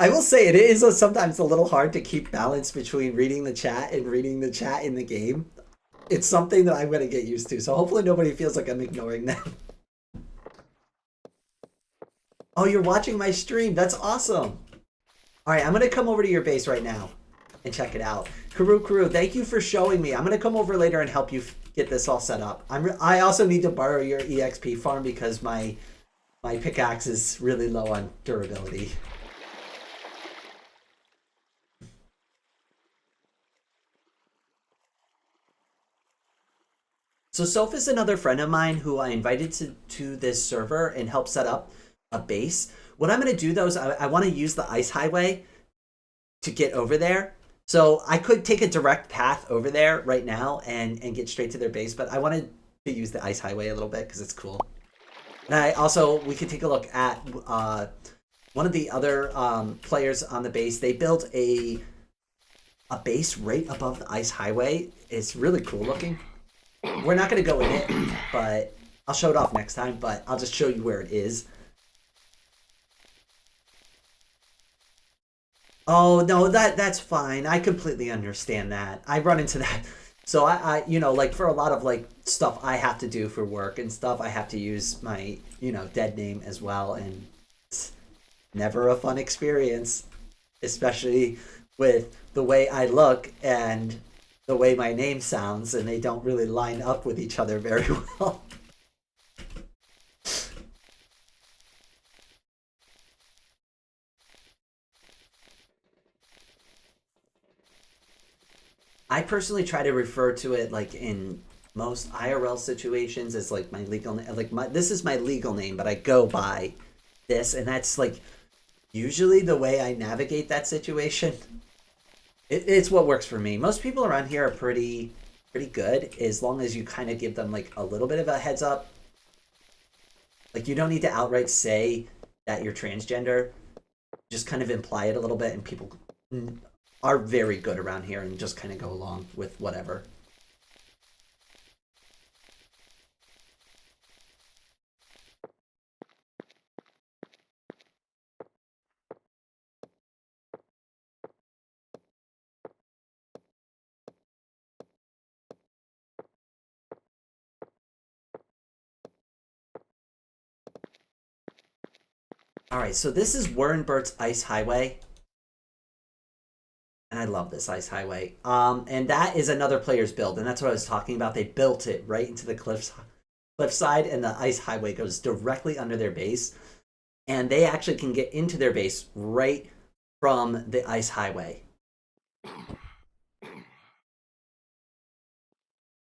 I will say it is sometimes a little hard to keep balance between reading the chat and reading the chat in the game. It's something that I'm going to get used to, so hopefully nobody feels like I'm ignoring them. Oh, you're watching my stream. That's awesome. All right, I'm going to come over to your base right now and check it out. Karu, thank you for showing me. I'm going to come over later and help you get this all set up. I also need to borrow your EXP farm because my pickaxe is really low on durability. So Soph is another friend of mine who I invited to this server and help set up a base. What I'm going to do though is I want to use the ice highway to get over there. So I could take a direct path over there right now and get straight to their base, but I wanted to use the ice highway a little bit because it's cool. And we could take a look at one of the other players on the base. They built a base right above the ice highway. It's really cool looking. We're not going to go in it, but I'll show it off next time, but I'll just show you where it is. Oh, no, that's fine. I completely understand that. I run into that. So I you know, like for a lot of like stuff I have to do for work and stuff, I have to use my, dead name as well. And it's never a fun experience, especially with the way I look and the way my name sounds, and they don't really line up with each other very well. I personally try to refer to it like in most IRL situations as like my legal name. This is my legal name, but I go by this, and that's like usually the way I navigate that situation. It's what works for me. Most people around here are pretty good as long as you kind of give them like a little bit of a heads up. Like you don't need to outright say that you're transgender. Just kind of imply it a little bit, and people are very good around here and just kind of go along with whatever. All right, so this is Warren Burt's Ice Highway. And I love this ice highway. And that is another player's build, and that's what I was talking about. They built it right into the cliffside, and the ice highway goes directly under their base. And they actually can get into their base right from the ice highway.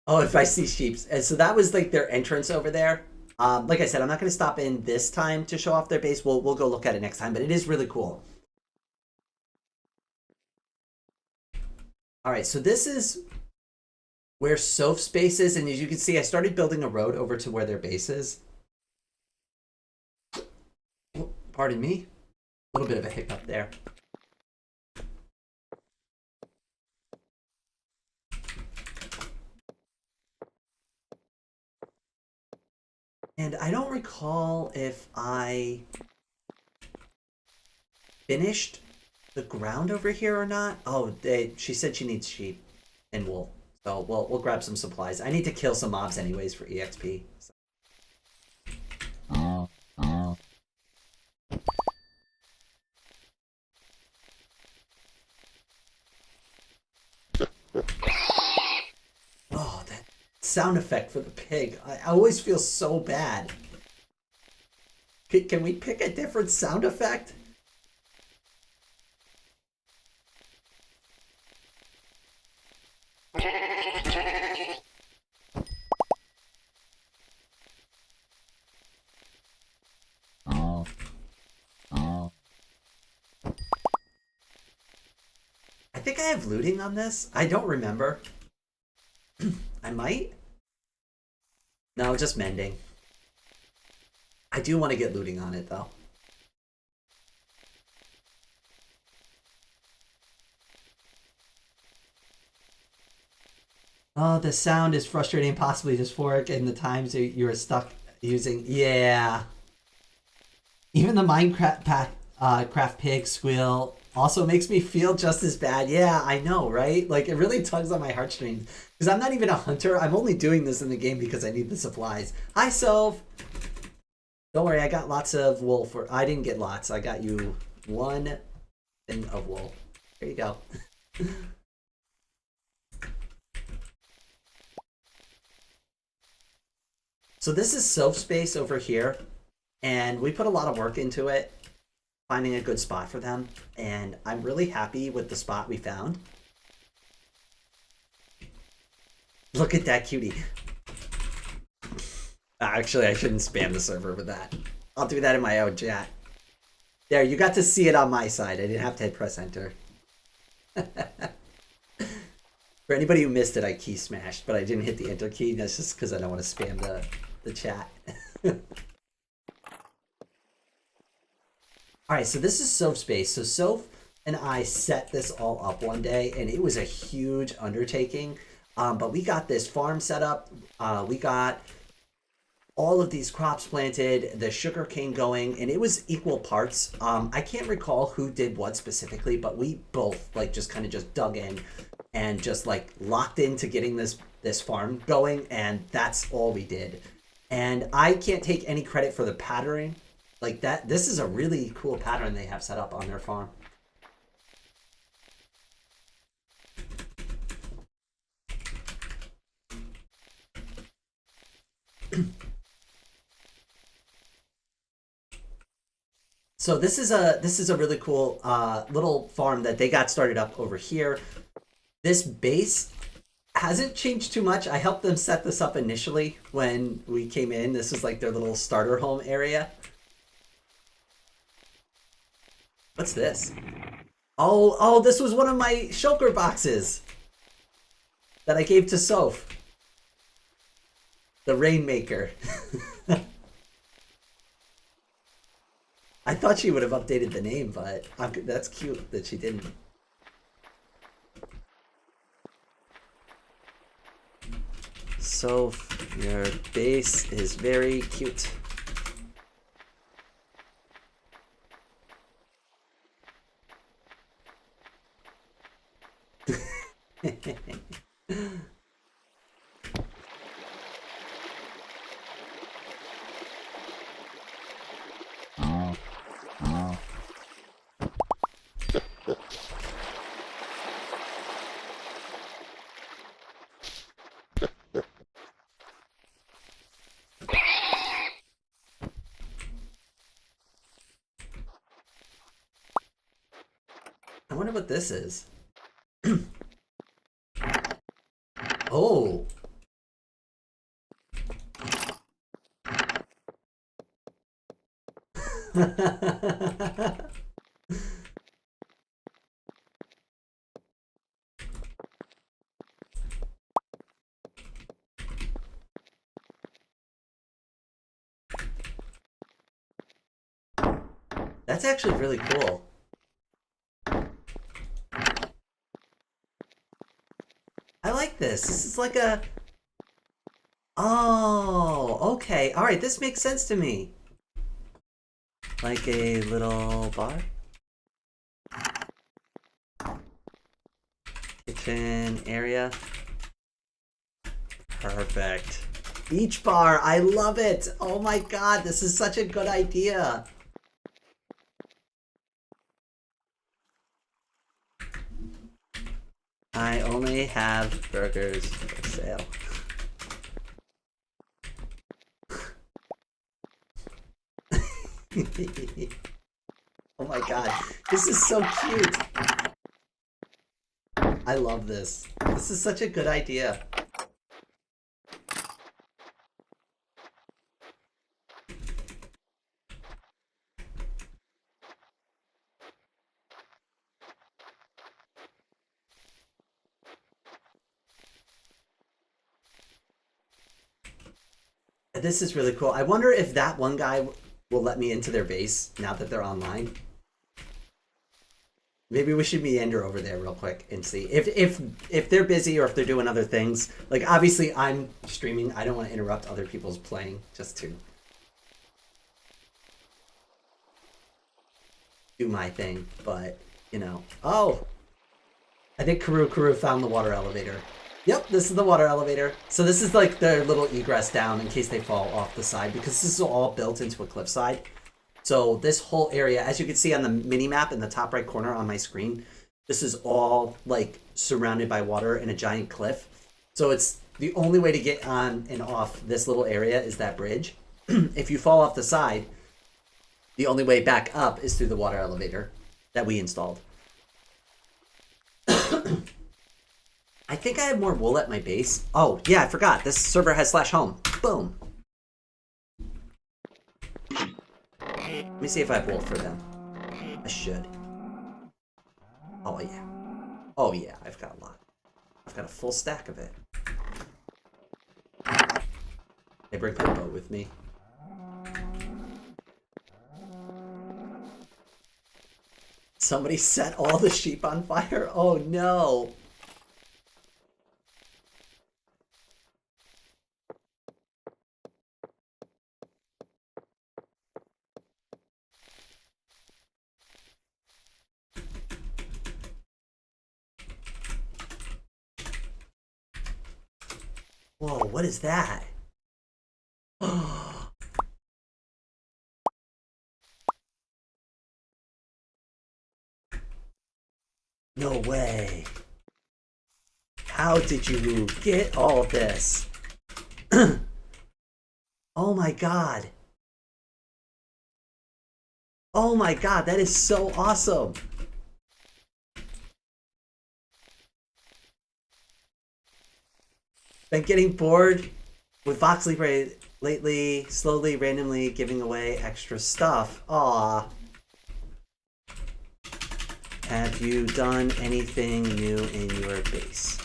Oh, if I see sheep. And so that was like their entrance over there. Like I said, I'm not going to stop in this time to show off their base. We'll go look at it next time, but it is really cool. All right, so this is where Soph's base is, and as you can see, I started building a road over to where their base is. Oh, pardon me, a little bit of a hiccup there. And I don't recall if I finished the ground over here or not. Oh, she said she needs sheep. and wool. So we'll grab some supplies. I need to kill some mobs anyways for EXP. So. Oh, that sound effect for the pig. I always feel so bad. Can we pick a different sound effect? I think I have looting on this. I don't remember. I might. No, just mending. I do want to get looting on it though. Oh, the sound is frustrating, possibly dysphoric, and the times you're stuck using. Yeah. Even the Minecraft craft pig squeal also makes me feel just as bad. Yeah, I know, right? Like, it really tugs on my heartstrings. Because I'm not even a hunter. I'm only doing this in the game because I need the supplies. Hi, Soph! Don't worry, I got lots of wool for... I didn't get lots. I got you one thing of wool. There you go. So this is Soph's space over here. And we put a lot of work into it, finding a good spot for them. And I'm really happy with the spot we found. Look at that cutie. Actually, I shouldn't spam the server with that. I'll do that in my own chat. There, you got to see it on my side. I didn't have to hit press enter. For anybody who missed it, I key smashed, but I didn't hit the enter key. That's just because I don't want to spam the chat. Alright, so this is Soph's space. So Soph and I set this all up one day, and it was a huge undertaking. But we got this farm set up. We got all of these crops planted, the sugar cane going, and it was equal parts. I can't recall who did what specifically, but we both like just kind of just dug in and just like locked into getting this farm going, and that's all we did. And I can't take any credit for the patterning. Like that, this is a really cool pattern they have set up on their farm. So this is a really cool little farm that they got started up over here. This base hasn't changed too much. I helped them set this up initially when we came in. This is like their little starter home area. What's this? Oh, this was one of my shulker boxes that I gave to Soph. The Rainmaker. I thought she would have updated the name, but that's cute that she didn't. Soph, your base is very cute. I wonder what this is. Oh. That's actually really cool. I like this. This is like a... Oh, okay. All right, this makes sense to me. Like a little bar. Kitchen area. Perfect. Beach bar, I love it. Oh my god, this is such a good idea. I only have burgers for sale. Oh my god, this is so cute. I love this. This is such a good idea. This is really cool. I wonder if that one guy will let me into their base now that they're online. Maybe we should meander over there real quick and see if they're busy or if they're doing other things. Like obviously I'm streaming. I don't want to interrupt other people's playing just to do my thing. But you know, oh, I think Karu found the water elevator. Yep, this is the water elevator. So this is like their little egress down in case they fall off the side because this is all built into a cliffside. So this whole area, as you can see on the mini map in the top right corner on my screen, this is all like surrounded by water and a giant cliff. So it's the only way to get on and off this little area is that bridge. If you fall off the side, the only way back up is through the water elevator that we installed. I think I have more wool at my base. Oh, yeah, I forgot. This server has /home. Boom. Let me see if I have wool for them. I should. Oh, yeah. Oh, yeah, I've got a lot. I've got a full stack of it. I bring my boat with me. Somebody set all the sheep on fire? Oh, no. Whoa, what is that? No way. How did you get all this? Oh my god. Oh my god, that is so awesome. Been getting bored with VoxeLibre lately, slowly, randomly giving away extra stuff. Aw. Have you done anything new in your base?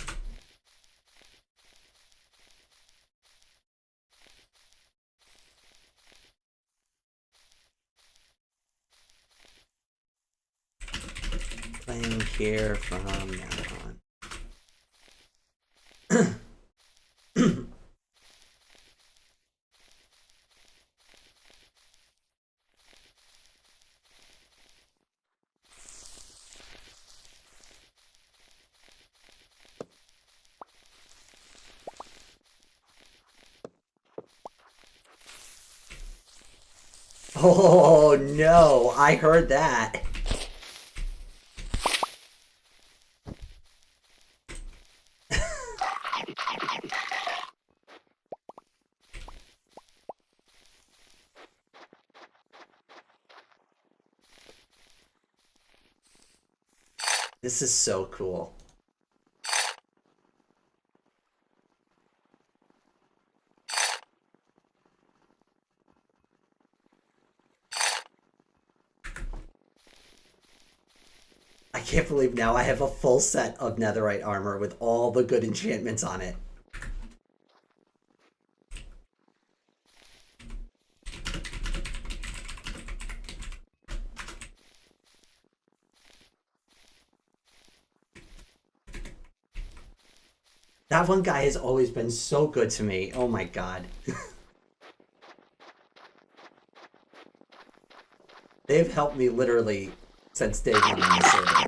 Playing here from now on. Oh no, I heard that. This is so cool. I can't believe now I have a full set of netherite armor with all the good enchantments on it. That one guy has always been so good to me. Oh my god. They've helped me literally since day one on the server.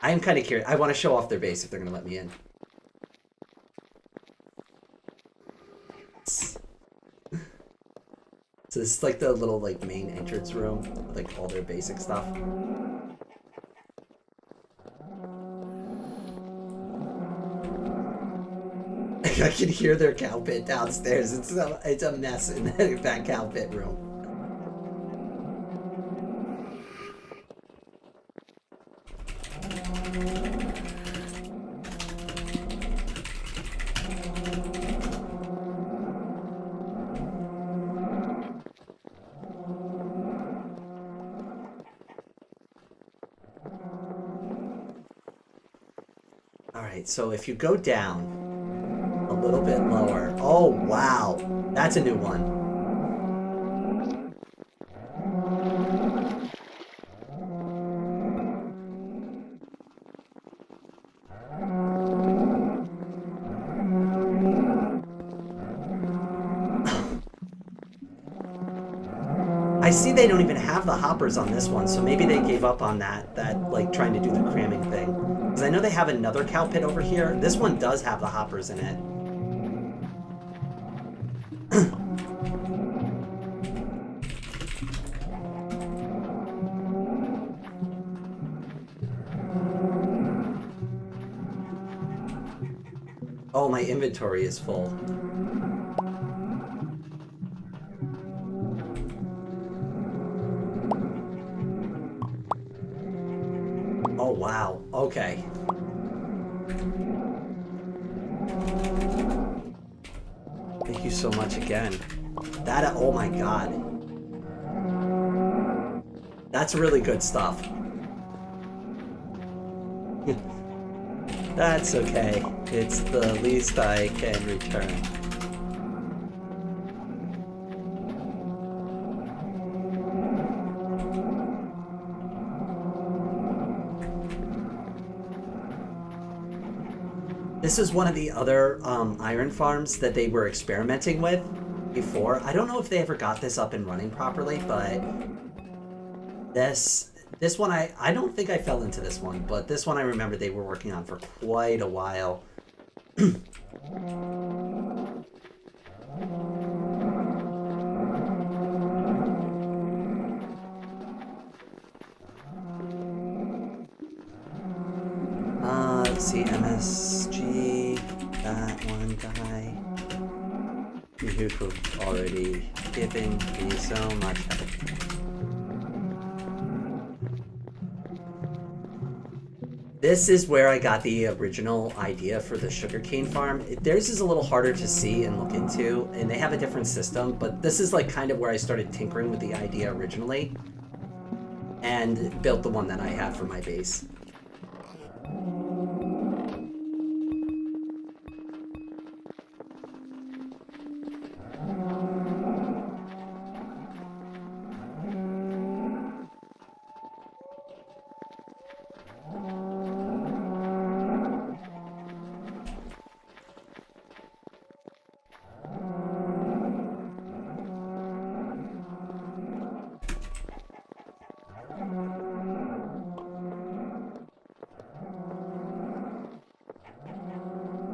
I'm kind of curious. I want to show off their base if they're going to let me in. So this is like the little like main entrance room, with, like all their basic stuff. I can hear their cow pit downstairs. It's a mess in that cow pit room. All right, so if you go down a little bit lower. Oh, wow. That's a new one. I see they don't even have the hoppers on this one, so maybe they gave up on that like trying to do the cramming thing. Because I know they have another cow pit over here. This one does have the hoppers in it. Oh, my inventory is full. Oh, wow. Okay. Thank you so much again. Oh my god. That's really good stuff. That's okay. It's the least I can return. This is one of the other iron farms that they were experimenting with before. I don't know if they ever got this up and running properly, but this one, I don't think I fell into this one, but this one I remember they were working on for quite a while. Let's see, MSG, that one guy. You have already given me so much help. This is where I got the original idea for the sugarcane farm. Theirs is a little harder to see and look into, and they have a different system, but this is like kind of where I started tinkering with the idea originally and built the one that I have for my base.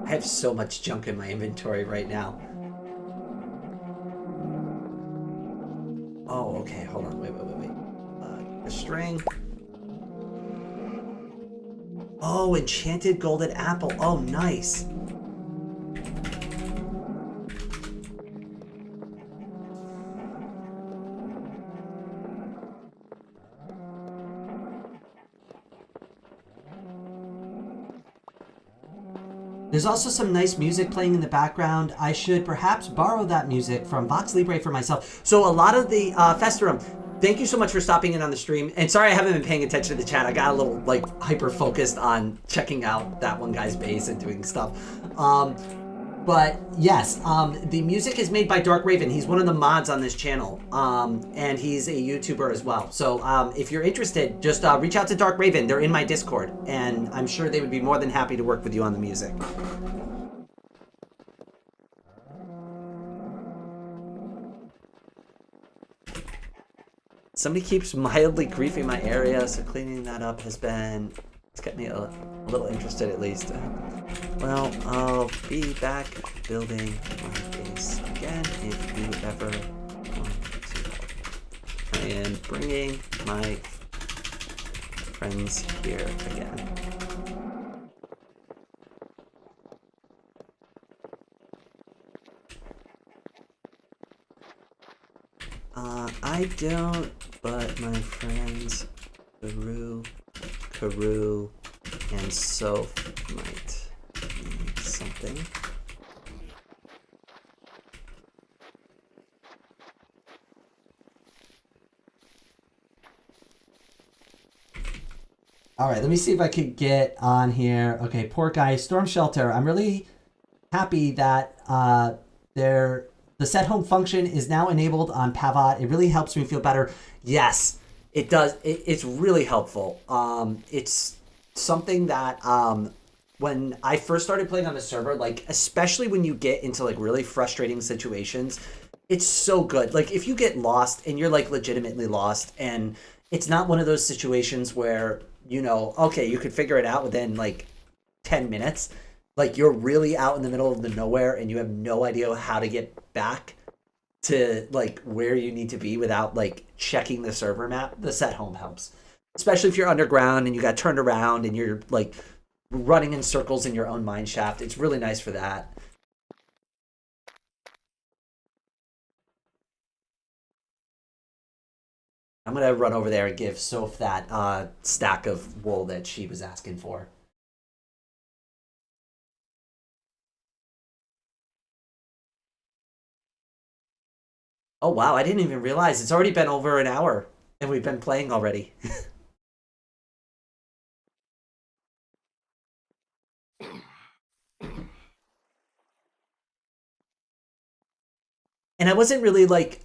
I have so much junk in my inventory right now. Oh, okay, hold on, wait. The string. Oh, enchanted golden apple. Oh, nice. There's also some nice music playing in the background. I should perhaps borrow that music from VoxeLibre for myself. So a lot of the Festerum, thank you so much for stopping in on the stream. And sorry I haven't been paying attention to the chat. I got a little like hyper-focused on checking out that one guy's base and doing stuff. But yes, the music is made by Dark Raven. He's one of the mods on this channel, and he's a YouTuber as well. So if you're interested, just reach out to Dark Raven. They're in my Discord, and I'm sure they would be more than happy to work with you on the music. Somebody keeps mildly griefing my area, so cleaning that up has been get me a little interested at least. Well, I'll be back building my base again if you ever want to help. I am bringing my friends here again. I don't, but my friends Karoo, and Soph might need something. All right, let me see if I could get on here. Okay, poor guy, Storm Shelter. I'm really happy that the set home function is now enabled on Pavot. It really helps me feel better. Yes, it does. It's really helpful. It's something that when I first started playing on the server, like especially when you get into like really frustrating situations, it's so good. Like if you get lost and you're like legitimately lost, and it's not one of those situations where, you know, okay, you could figure it out within like 10 minutes. Like you're really out in the middle of the nowhere and you have no idea how to get back to like where you need to be without like checking the server map. The set home helps, especially if you're underground and you got turned around and you're like running in circles in your own mine shaft. It's really nice for that. I'm gonna run over there and give Soph that stack of wool that she was asking for. Oh wow, I didn't even realize it's already been over an hour and we've been playing already. And I wasn't really like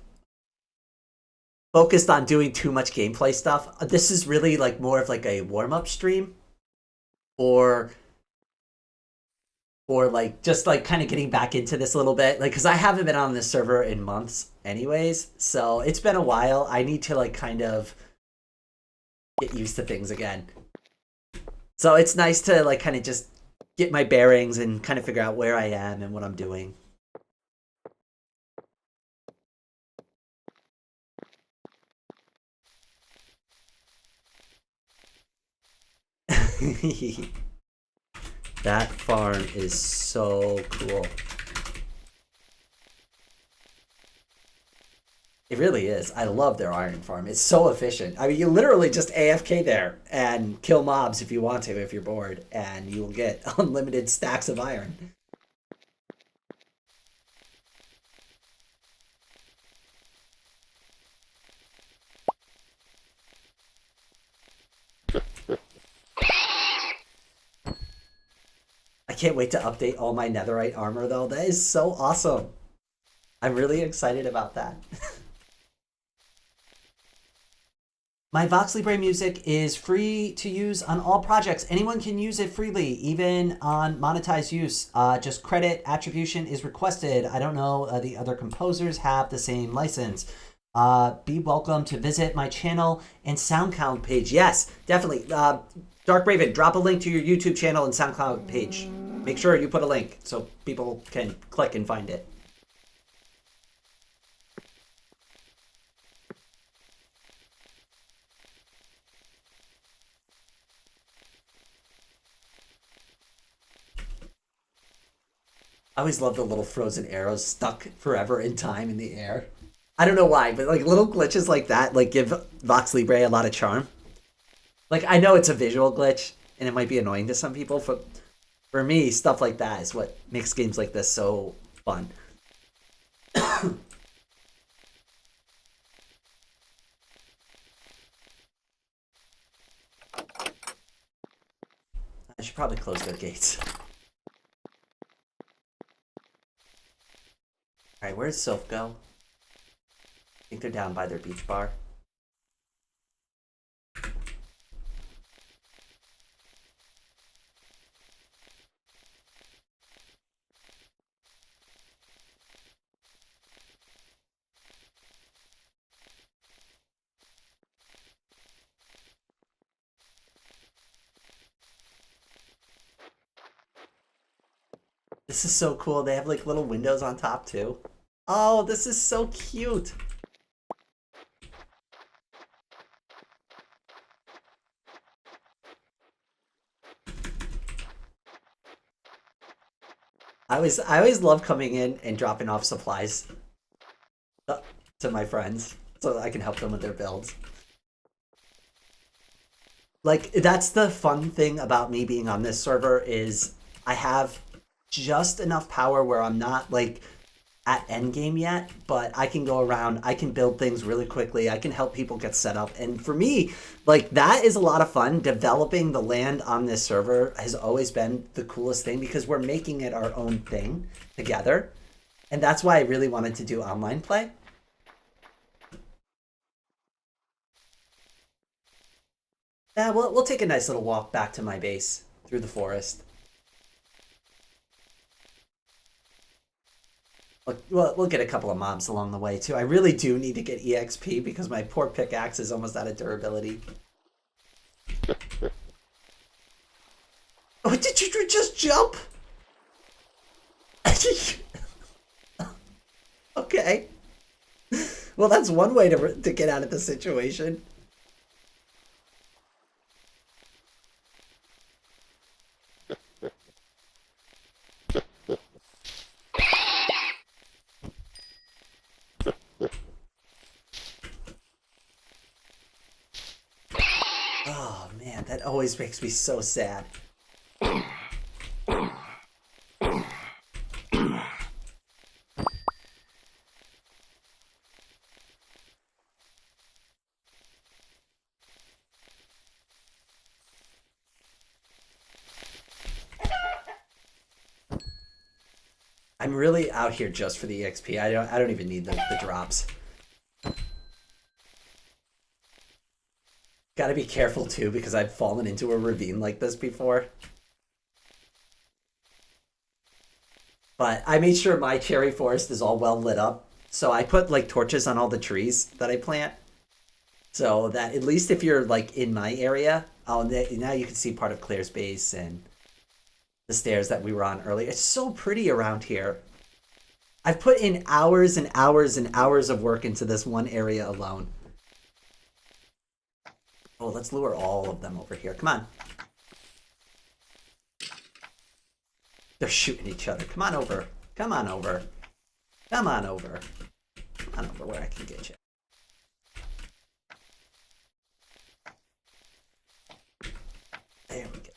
focused on doing too much gameplay stuff. This is really like more of like a warm-up stream or like just like kind of getting back into this a little bit, like because I haven't been on this server in months anyways, so it's been a while. I need to like kind of get used to things again, so it's nice to like kind of just get my bearings and kind of figure out where I am and what I'm doing. That farm is so cool. It really is. I love their iron farm. It's so efficient. I mean, you literally just AFK there and kill mobs if you want to, if you're bored, and you will get unlimited stacks of iron. I can't wait to update all my netherite armor, though. That is so awesome. I'm really excited about that. My VoxeLibre music is free to use on all projects. Anyone can use it freely, even on monetized use. Just credit attribution is requested. I don't know, the other composers have the same license. Be welcome to visit my channel and SoundCloud page. Yes, definitely. Dark Raven, drop a link to your YouTube channel and SoundCloud page. Make sure you put a link so people can click and find it. I always love the little frozen arrows stuck forever in time in the air. I don't know why, but like little glitches like that like give VoxeLibre a lot of charm. Like I know it's a visual glitch and it might be annoying to some people, but for me, stuff like that is what makes games like this so fun. I should probably close their gates. Alright, where's Soph go? I think they're down by their beach bar. This is so cool. They have like little windows on top too. Oh, this is so cute. I always love coming in and dropping off supplies to my friends so that I can help them with their builds. Like, that's the fun thing about me being on this server is I have just enough power where I'm not like at endgame yet, but I can go around, I can build things really quickly, I can help people get set up. And for me, like, that is a lot of fun. Developing the land on this server has always been the coolest thing because we're making it our own thing together. And that's why I really wanted to do online play. Yeah, we'll take a nice little walk back to my base through the forest. We'll get a couple of mobs along the way too. I really do need to get EXP because my poor pickaxe is almost out of durability. Oh, did you just jump? Okay. Well, that's one way to get out of the situation. Oh man, that always makes me so sad. I'm really out here just for the EXP. I don't even need the drops. Gotta be careful too because I've fallen into a ravine like this before. But I made sure my cherry forest is all well lit up. So I put like torches on all the trees that I plant. So that at least if you're like in my area, oh, now you can see part of Claire's base and the stairs that we were on earlier. It's so pretty around here. I've put in hours and hours and hours of work into this one area alone. Oh, let's lure all of them over here. Come on. They're shooting each other. Come on over. Come on over. Come on over. Come on over where I can get you. There we go.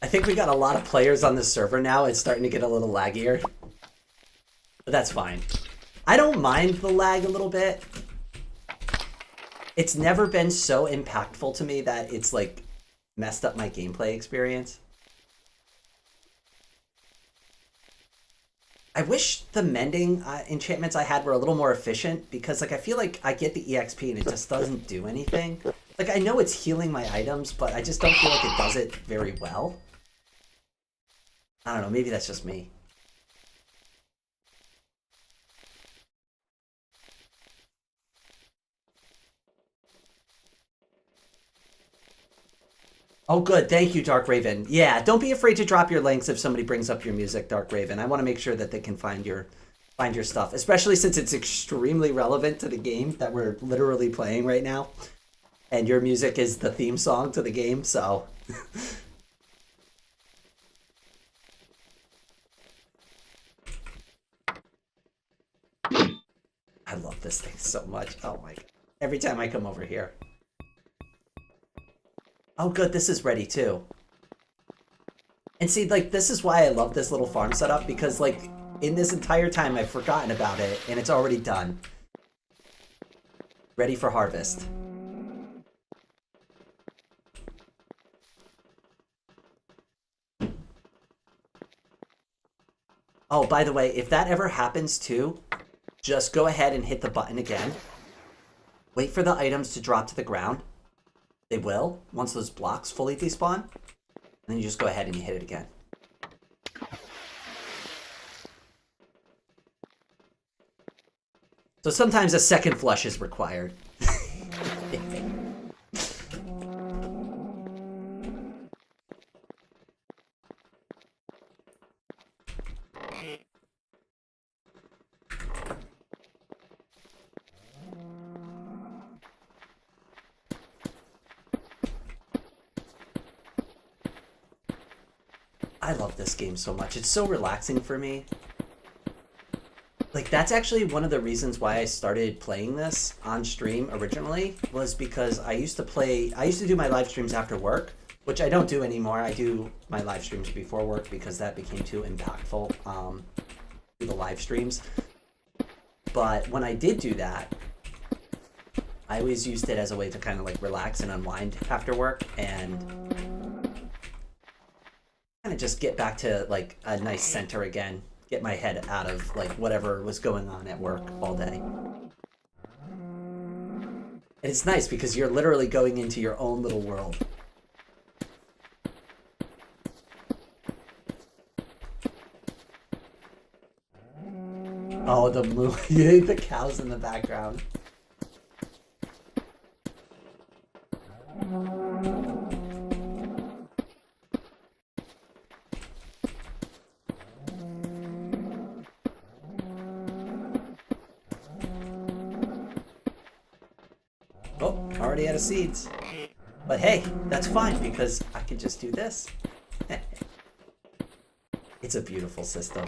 I think we got a lot of players on this server now. It's starting to get a little laggier. But that's fine. I don't mind the lag a little bit. It's never been so impactful to me that it's like messed up my gameplay experience. I wish the mending enchantments I had were a little more efficient because like I feel like I get the EXP and it just doesn't do anything. Like I know it's healing my items, but I just don't feel like it does it very well. I don't know, maybe that's just me. Oh, good. Thank you, Dark Raven. Yeah, don't be afraid to drop your links if somebody brings up your music, Dark Raven. I want to make sure that they can find your stuff, especially since it's extremely relevant to the game that we're literally playing right now. And your music is the theme song to the game, so... I love this thing so much. Oh my god. Every time I come over here. Oh good, this is ready too. And see, like, this is why I love this little farm setup, because, like, in this entire time I've forgotten about it, and it's already done. Ready for harvest. Oh, by the way, if that ever happens too, just go ahead and hit the button again. Wait for the items to drop to the ground. They will, once those blocks fully despawn. And then you just go ahead and you hit it again. So sometimes a second flush is required. I love this game so much. It's so relaxing for me. Like, that's actually one of the reasons why I started playing this on stream originally, was because I used to do my live streams after work, which I don't do anymore. I do my live streams before work because that became too impactful to the live streams. But when I did do that, I always used it as a way to kind of like relax and unwind after work and kind of just get back to like a nice center again. Get my head out of like whatever was going on at work all day. And it's nice because you're literally going into your own little world. Oh, the movie, the cows in the background. Oh, already out of seeds. But hey, that's fine because I can just do this. It's a beautiful system.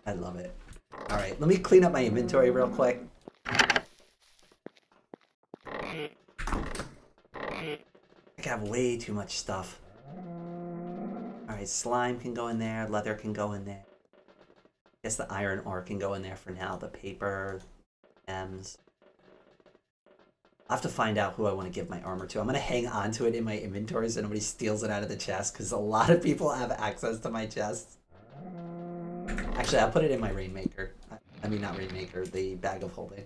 I love it. All right, let me clean up my inventory real quick. I have way too much stuff. All right, slime can go in there, leather can go in there. I guess the iron ore can go in there for now, the paper, M's. I'll have to find out who I want to give my armor to. I'm going to hang on to it in my inventory so nobody steals it out of the chest, because a lot of people have access to my chests. Actually, I'll put it in my Rainmaker. I mean, not Rainmaker, the bag of holding.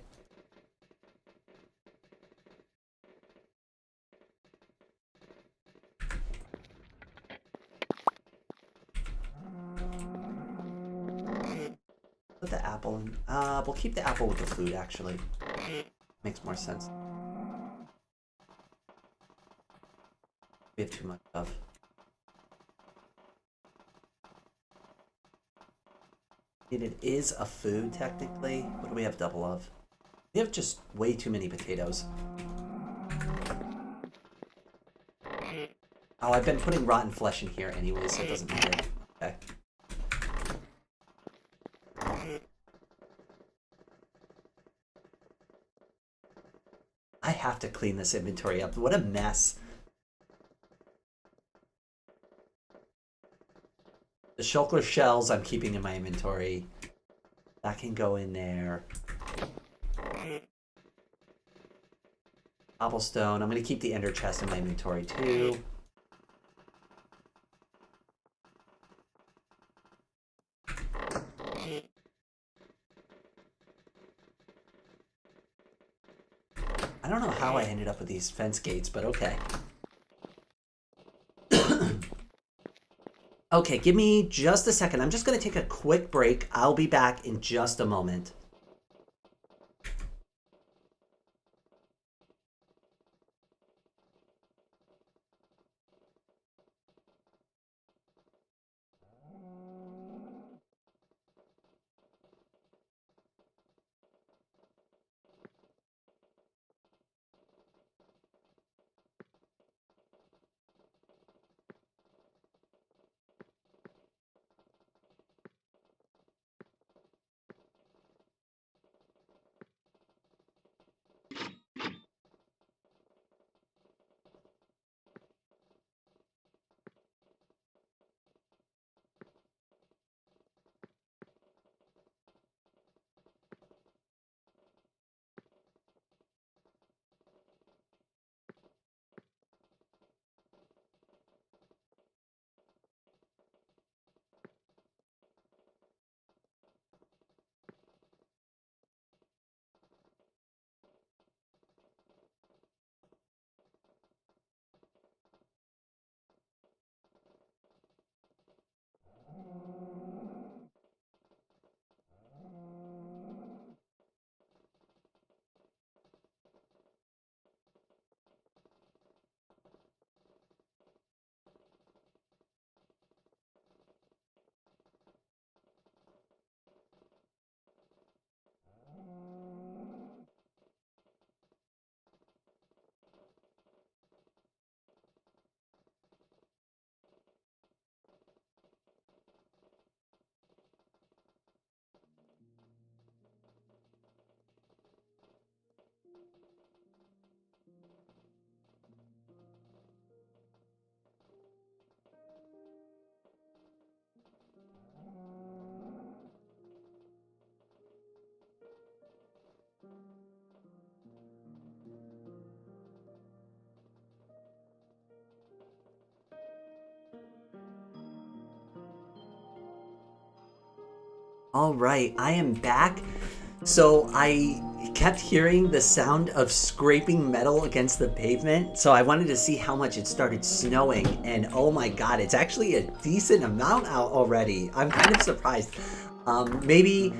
Put the apple in. We'll keep the apple with the food, actually. Makes more sense. We have too much of. It is a food, technically. What do we have double of? We have just way too many potatoes. Oh, I've been putting rotten flesh in here anyway, so it doesn't matter. Okay. I have to clean this inventory up. What a mess. The shulker shells I'm keeping in my inventory. That can go in there. Cobblestone. I'm going to keep the ender chest in my inventory too. I don't know how I ended up with these fence gates, but okay. Okay, give me just a second. I'm just going to take a quick break. I'll be back in just a moment. All right, I am back. So I kept hearing the sound of scraping metal against the pavement. So I wanted to see how much it started snowing. And oh my God, it's actually a decent amount out already. I'm kind of surprised. Maybe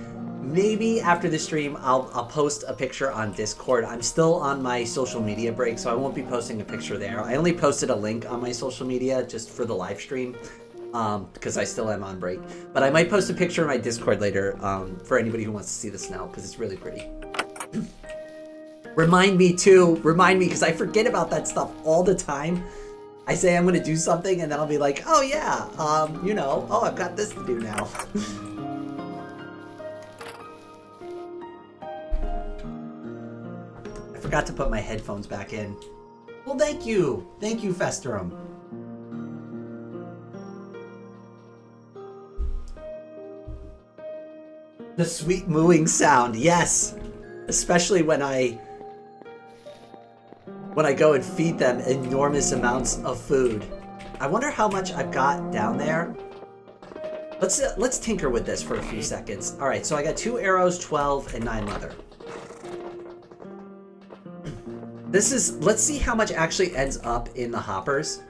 after the stream, I'll post a picture on Discord. I'm still on my social media break, so I won't be posting a picture there. I only posted a link on my social media just for the live stream. Because I still am on break. But I might post a picture in my Discord later for anybody who wants to see the snow, because it's really pretty. Remind me, because I forget about that stuff all the time. I say I'm going to do something, and then I'll be like, oh yeah, oh, I've got this to do now. I forgot to put my headphones back in. Well, thank you, Festerum. The sweet mooing sound, yes! Especially when I go and feed them enormous amounts of food. I wonder how much I've got down there. Let's tinker with this for a few seconds. All right, so I got 2 arrows, 12, and 9 leather. Let's see how much actually ends up in the hoppers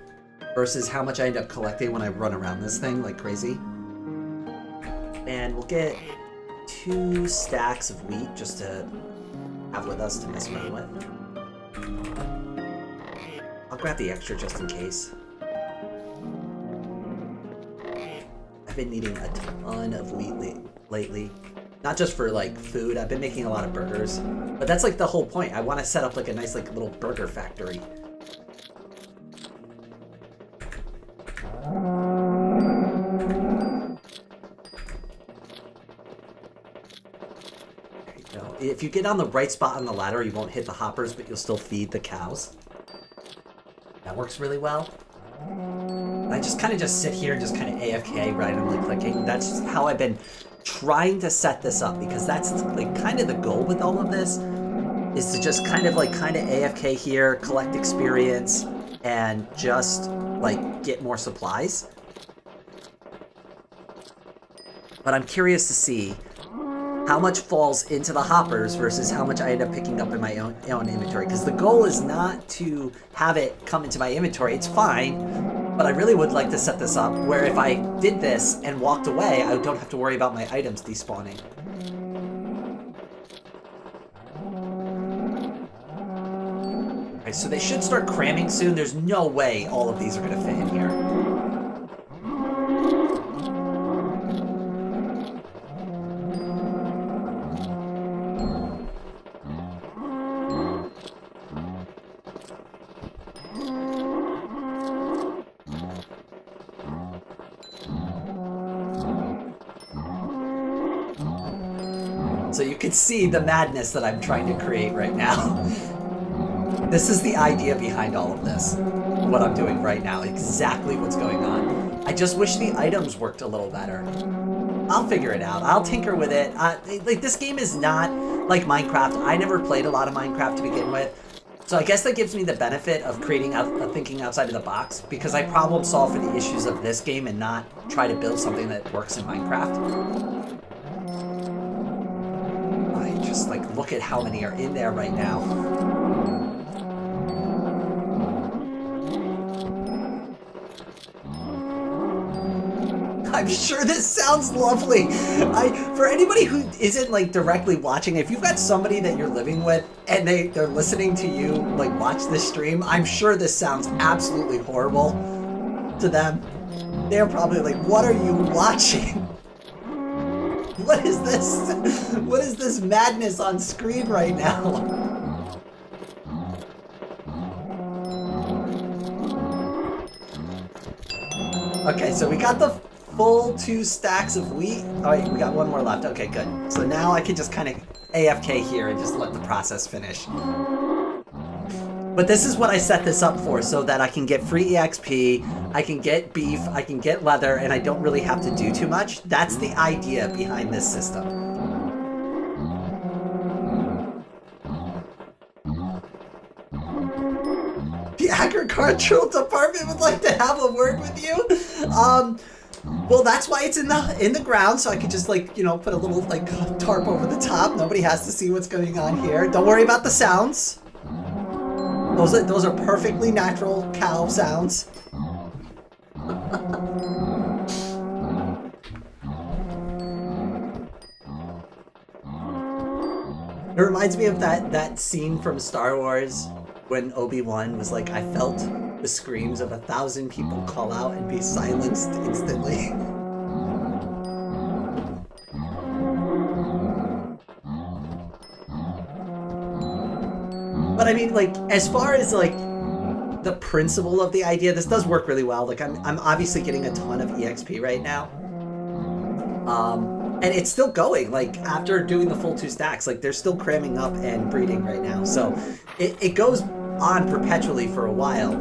versus how much I end up collecting when I run around this thing like crazy. And we'll get 2 stacks of wheat just to have with us to mess around with. I'll grab the extra just in case. I've been eating a ton of wheat lately. Not just for like food, I've been making a lot of burgers. But that's like the whole point. I want to set up like a nice like little burger factory. If you get on the right spot on the ladder, you won't hit the hoppers, but you'll still feed the cows. That works really well. I just kind of sit here and just kind of AFK randomly clicking. That's how I've been trying to set this up, because that's like kind of the goal with all of this, is to just kind of AFK here, collect experience, and just like get more supplies. But I'm curious to see how much falls into the hoppers versus how much I end up picking up in my own inventory. Because the goal is not to have it come into my inventory. It's fine, but I really would like to set this up where if I did this and walked away, I don't have to worry about my items despawning. Alright, so they should start cramming soon. There's no way all of these are going to fit in here. So you can see the madness that I'm trying to create right now. This is the idea behind all of this. What I'm doing right now, exactly what's going on. I just wish the items worked a little better. I'll figure it out. I'll tinker with it. Like, this game is not like Minecraft. I never played a lot of Minecraft to begin with. So I guess that gives me the benefit of thinking outside of the box, because I problem solve for the issues of this game and not try to build something that works in Minecraft. Just like look at how many are in there right now. I'm sure this sounds lovely. For anybody who isn't like directly watching, if you've got somebody that you're living with and they're listening to you like watch this stream, I'm sure this sounds absolutely horrible to them. They're probably like, what are you watching? What is this? What is this madness on screen right now? Okay, so we got the full 2 stacks of wheat. Oh wait, we got 1 more left. Okay, good. So now I can just kind of AFK here and just let the process finish. But this is what I set this up for, so that I can get free EXP, I can get beef, I can get leather, and I don't really have to do too much. That's the idea behind this system. The agricultural department would like to have a word with you. Well, that's why it's in the ground, so I could just like, you know, put a little like tarp over the top. Nobody has to see what's going on here. Don't worry about the sounds. Those are perfectly natural cow sounds. It reminds me of that scene from Star Wars when Obi-Wan was like, I felt the screams of 1,000 people call out and be silenced instantly. But I mean, like, as far as like the principle of the idea, this does work really well. Like, I'm obviously getting a ton of EXP right now. And it's still going, like, after doing the full 2 stacks, like, they're still cramming up and breeding right now. So it goes on perpetually for a while.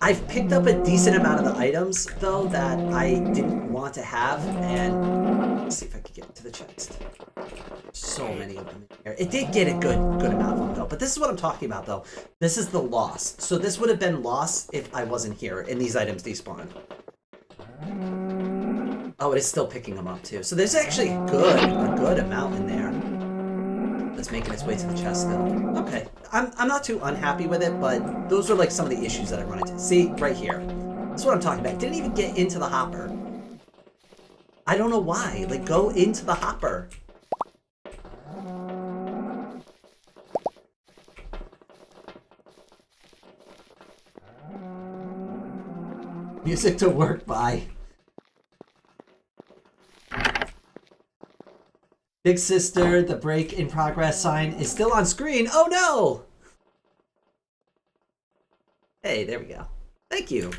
I've picked up a decent amount of the items, though, that I didn't want to have, and let's see if I can get into the chest. So many of them in here. It did get a good amount of them, though. But this is what I'm talking about, though. This is the loss. So this would have been lost if I wasn't here, and these items despawned. Oh, it is still picking them up, too. So there's actually a good amount in there that's making its way to the chest still. Okay. I'm not too unhappy with it, but those are like some of the issues that I run into. See, right here. That's what I'm talking about. It didn't even get into the hopper. I don't know why. Like, go into the hopper. Music to work by. Big sister, the break in progress sign is still on screen. Oh no! Hey, there we go. Thank you.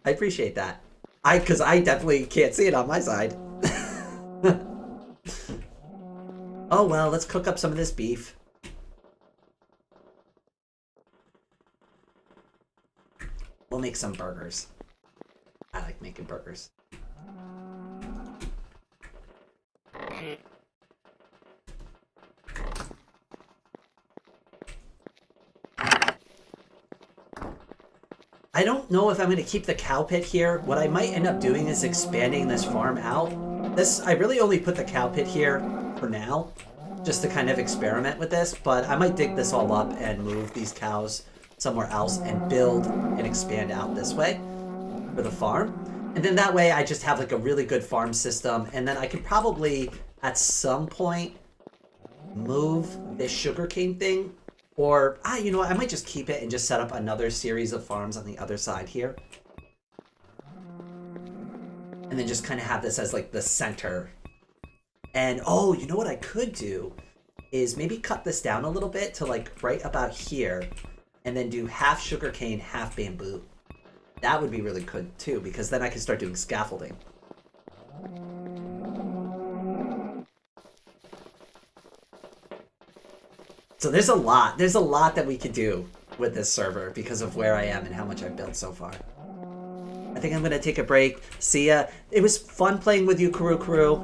I appreciate that. Because I definitely can't see it on my side. Oh well, let's cook up some of this beef. We'll make some burgers. I like making burgers. I don't know if I'm going to keep the cow pit here. What I might end up doing is expanding this farm out. I really only put the cow pit here for now, just to kind of experiment with this, but I might dig this all up and move these cows somewhere else and build and expand out this way for the farm. And then that way I just have like a really good farm system, and then I could probably at some point move this sugarcane thing, or you know what, I might just keep it and just set up another series of farms on the other side here, and then just kind of have this as like the center. And oh, you know what I could do is maybe cut this down a little bit to like right about here, and then do half sugarcane, half bamboo. That would be really good too, because then I can start doing scaffolding. So there's a lot that we could do with this server because of where I am and how much I've built so far. I think I'm gonna take a break. See ya. It was fun playing with you, Kuru.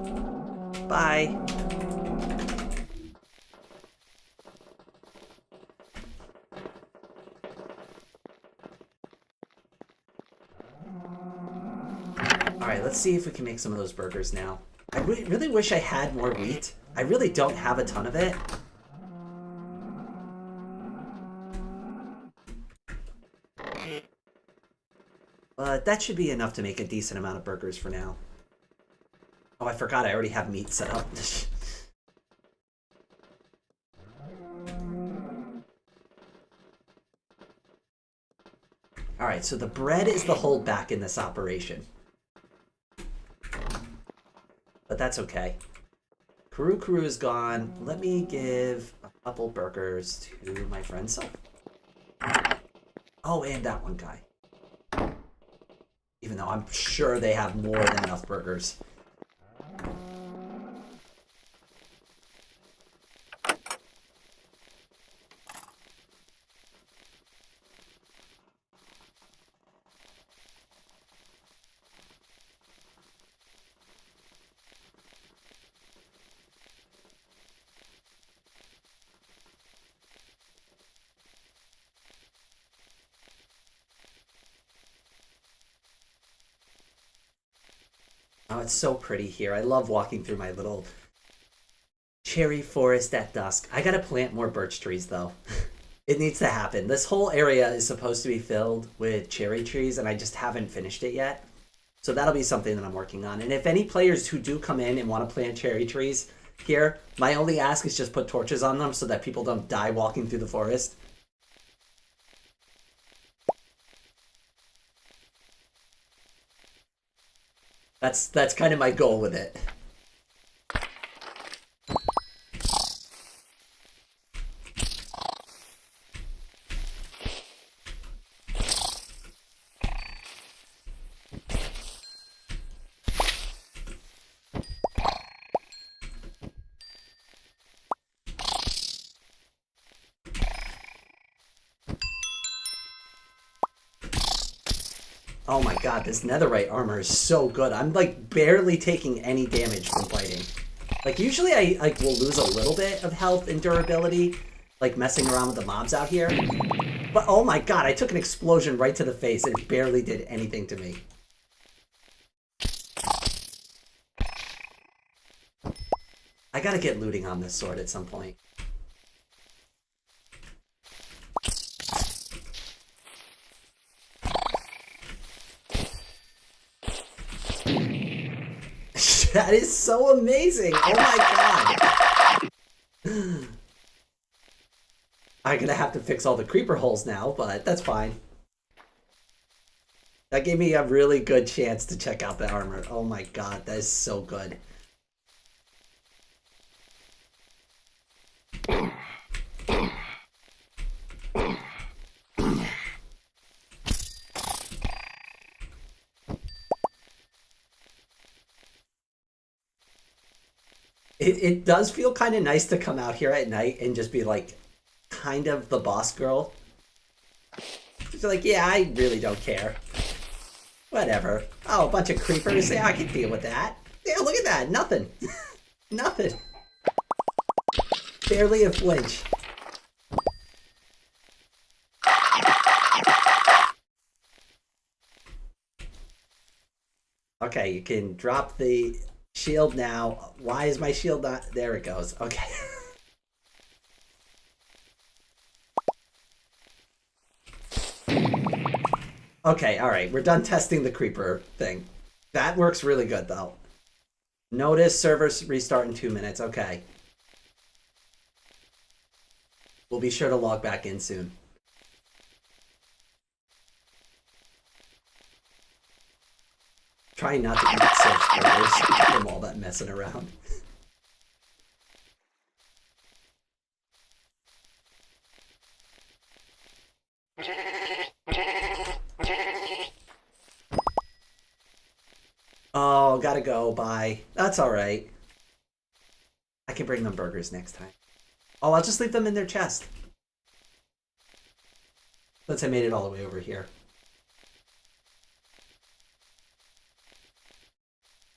Bye. Alright, let's see if we can make some of those burgers now. I really wish I had more wheat. I really don't have a ton of it. But that should be enough to make a decent amount of burgers for now. Oh, I forgot I already have meat set up. Alright, so the bread is the holdback in this operation. But that's okay. Kuru is gone. Let me give a couple burgers to my friend Self. Oh, and that one guy. Even though I'm sure they have more than enough burgers. Oh, it's so pretty here. I love walking through my little cherry forest at dusk. I gotta plant more birch trees though. It needs to happen. This whole area is supposed to be filled with cherry trees and I just haven't finished it yet. So that'll be something that I'm working on. And if any players who do come in and want to plant cherry trees here, my only ask is just put torches on them so that people don't die walking through the forest. That's kind of my goal with it. Oh my god, this netherite armor is so good. I'm like barely taking any damage from fighting. Like usually I like will lose a little bit of health and durability, like messing around with the mobs out here. But oh my god, I took an explosion right to the face and it barely did anything to me. I gotta get looting on this sword at some point. That is so amazing! Oh my god! I'm gonna have to fix all the creeper holes now, but that's fine. That gave me a really good chance to check out the armor. Oh my god, that is so good. It does feel kind of nice to come out here at night and just be like, kind of the boss girl. Just like, yeah, I really don't care. Whatever. Oh, a bunch of creepers. Yeah, I can deal with that. Yeah, look at that. Nothing. Nothing. Barely a flinch. Okay, you can drop the shield now. Why is my shield not... There it goes. Okay. Okay, alright. We're done testing the creeper thing. That works really good, though. Notice servers restart in 2 minutes. Okay. We'll be sure to log back in soon. Trying not to eat such burgers from all that messing around. Oh, gotta go. Bye. That's alright. I can bring them burgers next time. Oh, I'll just leave them in their chest. Since I made it all the way over here.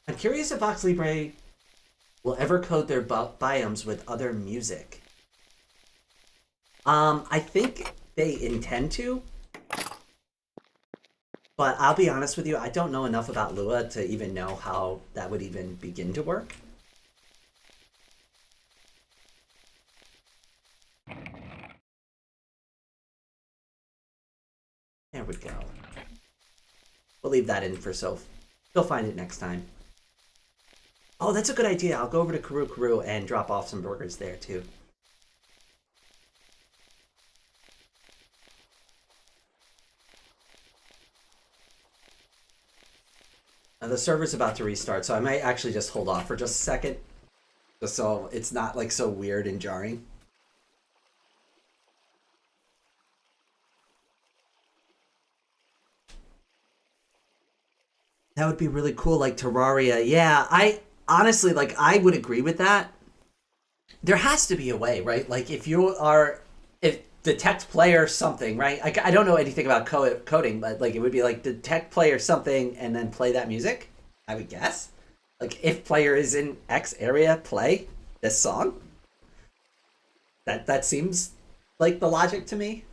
I'm curious if VoxeLibre will ever code their biomes with other music. I think they intend to. But I'll be honest with you, I don't know enough about Lua to even know how that would even begin to work. There we go. We'll leave that in for Soph. He'll find it next time. Oh, that's a good idea. I'll go over to Kuru and drop off some burgers there, too. Now, the server's about to restart, so I might actually just hold off for just a second. Just so it's not, like, so weird and jarring. That would be really cool, like Terraria. Yeah, I honestly, like, I would agree with that. There has to be a way, right? Like, if detect player something, right? I don't know anything about coding, but, like, it would be, like, detect player something and then play that music, I would guess. Like, if player is in X area, play this song. That seems like the logic to me.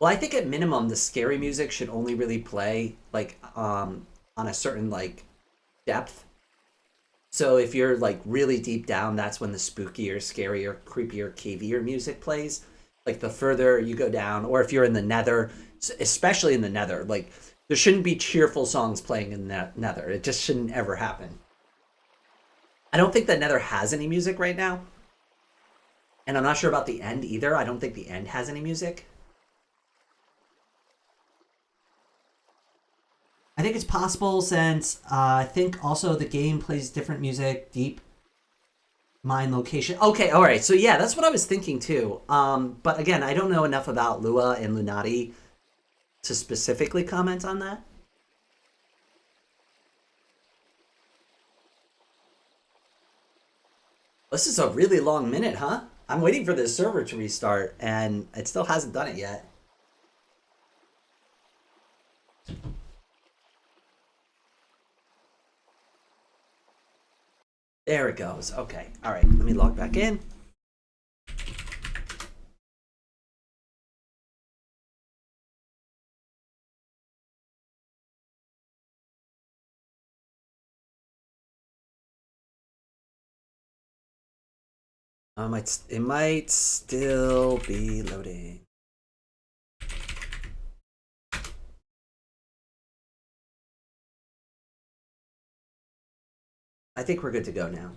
Well, I think at minimum the scary music should only really play like on a certain like depth. So if you're like really deep down, that's when the spookier, scarier, creepier, cavier music plays. Like the further you go down, or if you're in the nether, especially in the nether, like there shouldn't be cheerful songs playing in that nether. It just shouldn't ever happen. I don't think the nether has any music right now. And I'm not sure about the end either. I don't think the end has any music. I think it's possible since I think also the game plays different music, deep mine location. Okay, all right. So yeah, that's what I was thinking too. But again, I don't know enough about Lua and Lunati to specifically comment on that. This is a really long minute, huh? I'm waiting for this server to restart, and it still hasn't done it yet. There it goes. Okay. All right. Let me log back in. It might still be loading. I think we're good to go now.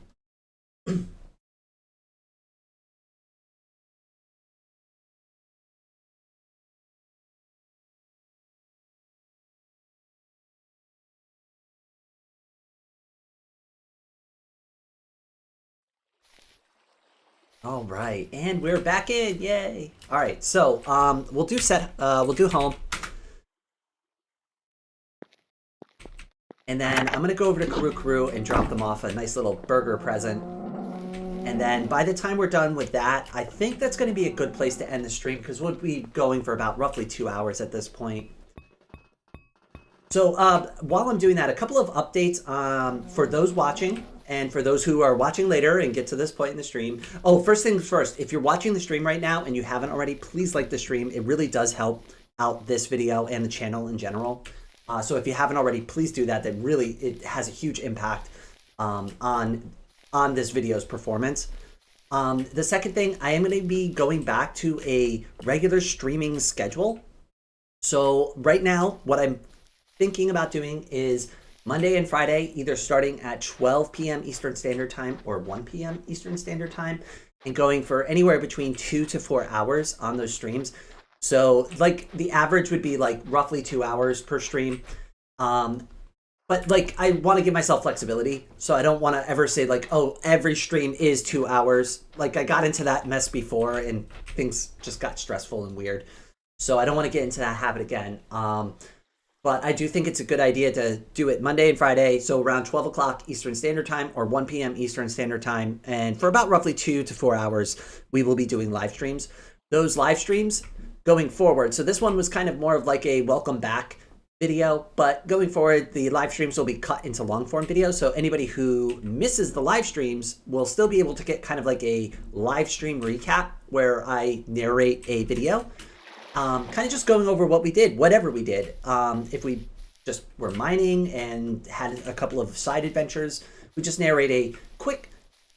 All right, and we're back in. Yay! All right, so we'll do home, and then I'm gonna go over to Kuru and drop them off a nice little burger present. And then by the time we're done with that, I think that's going to be a good place to end the stream because we'll be going for about roughly 2 hours at this point. So while I'm doing that, a couple of updates for those watching and for those who are watching later and get to this point in the stream. Oh, first things first, if you're watching the stream right now and you haven't already, please like the stream. It really does help out this video and the channel in general. So if you haven't already, please do that. It has a huge impact on this video's performance. The second thing, I am going to be going back to a regular streaming schedule. So right now, what I'm thinking about doing is Monday and Friday, either starting at 12 p.m. Eastern Standard Time or 1 p.m. Eastern Standard Time, and going for anywhere between 2 to 4 hours on those streams. So like the average would be like roughly 2 hours per stream. But like, I want to give myself flexibility. So I don't want to ever say like, oh, every stream is 2 hours. Like I got into that mess before and things just got stressful and weird. So I don't want to get into that habit again. But I do think it's a good idea to do it Monday and Friday. So around 12 o'clock Eastern Standard Time or 1 p.m. Eastern Standard Time. And for about roughly 2 to 4 hours, we will be doing live streams. Those live streams going forward. So this one was kind of more of like a welcome back video, but going forward, the live streams will be cut into long form videos. So anybody who misses the live streams will still be able to get kind of like a live stream recap where I narrate a video, kind of just going over what we did, whatever we did. If we just were mining and had a couple of side adventures, we just narrate a quick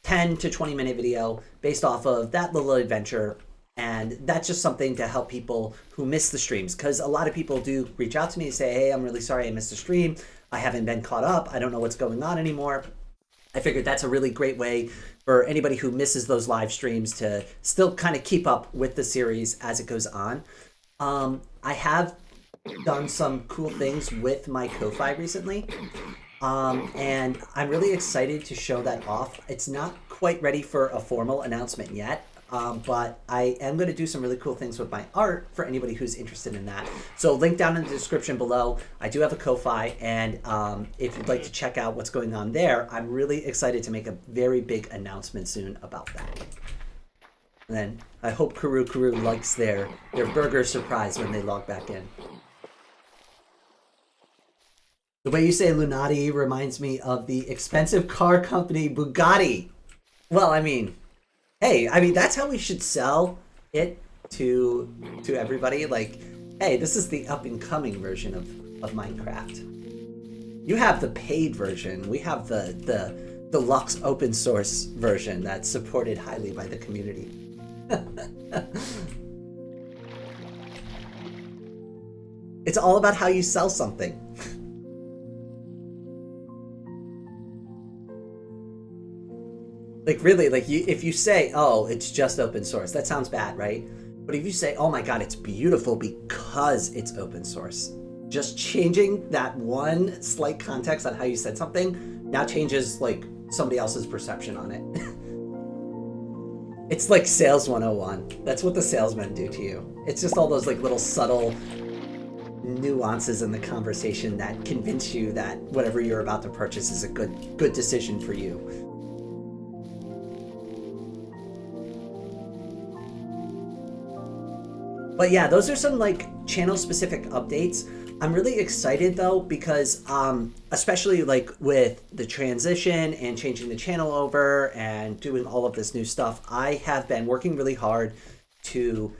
10 to 20 minute video based off of that little adventure. And that's just something to help people who miss the streams, because a lot of people do reach out to me and say, hey, I'm really sorry I missed the stream. I haven't been caught up. I don't know what's going on anymore. I figured that's a really great way for anybody who misses those live streams to still kind of keep up with the series as it goes on. I have done some cool things with my Ko-Fi recently. And I'm really excited to show that off. It's not quite ready for a formal announcement yet. But I am going to do some really cool things with my art for anybody who's interested in that. So link down in the description below. I do have a Ko-Fi, and if you'd like to check out what's going on there, I'm really excited to make a very big announcement soon about that. And then I hope Kuru likes their burger surprise when they log back in. The way you say Lunati reminds me of the expensive car company Bugatti. Well, I mean... Hey, I mean, that's how we should sell it to everybody. Like, Hey, this is the up-and-coming version of Minecraft. You have the paid version. We have the deluxe open source version that's supported highly by the community. It's all about how you sell something. Like really, like if you say, oh, it's just open source, that sounds bad, right? But if you say, oh my God, it's beautiful because it's open source, just changing that one slight context on how you said something now changes like somebody else's perception on it. It's like sales 101. That's what the salesmen do to you. It's just all those like little subtle nuances in the conversation that convince you that whatever you're about to purchase is a good decision for you. But yeah, those are some like channel specific updates. I'm really excited though, because especially like with the transition and changing the channel over and doing all of this new stuff, I have been working really hard to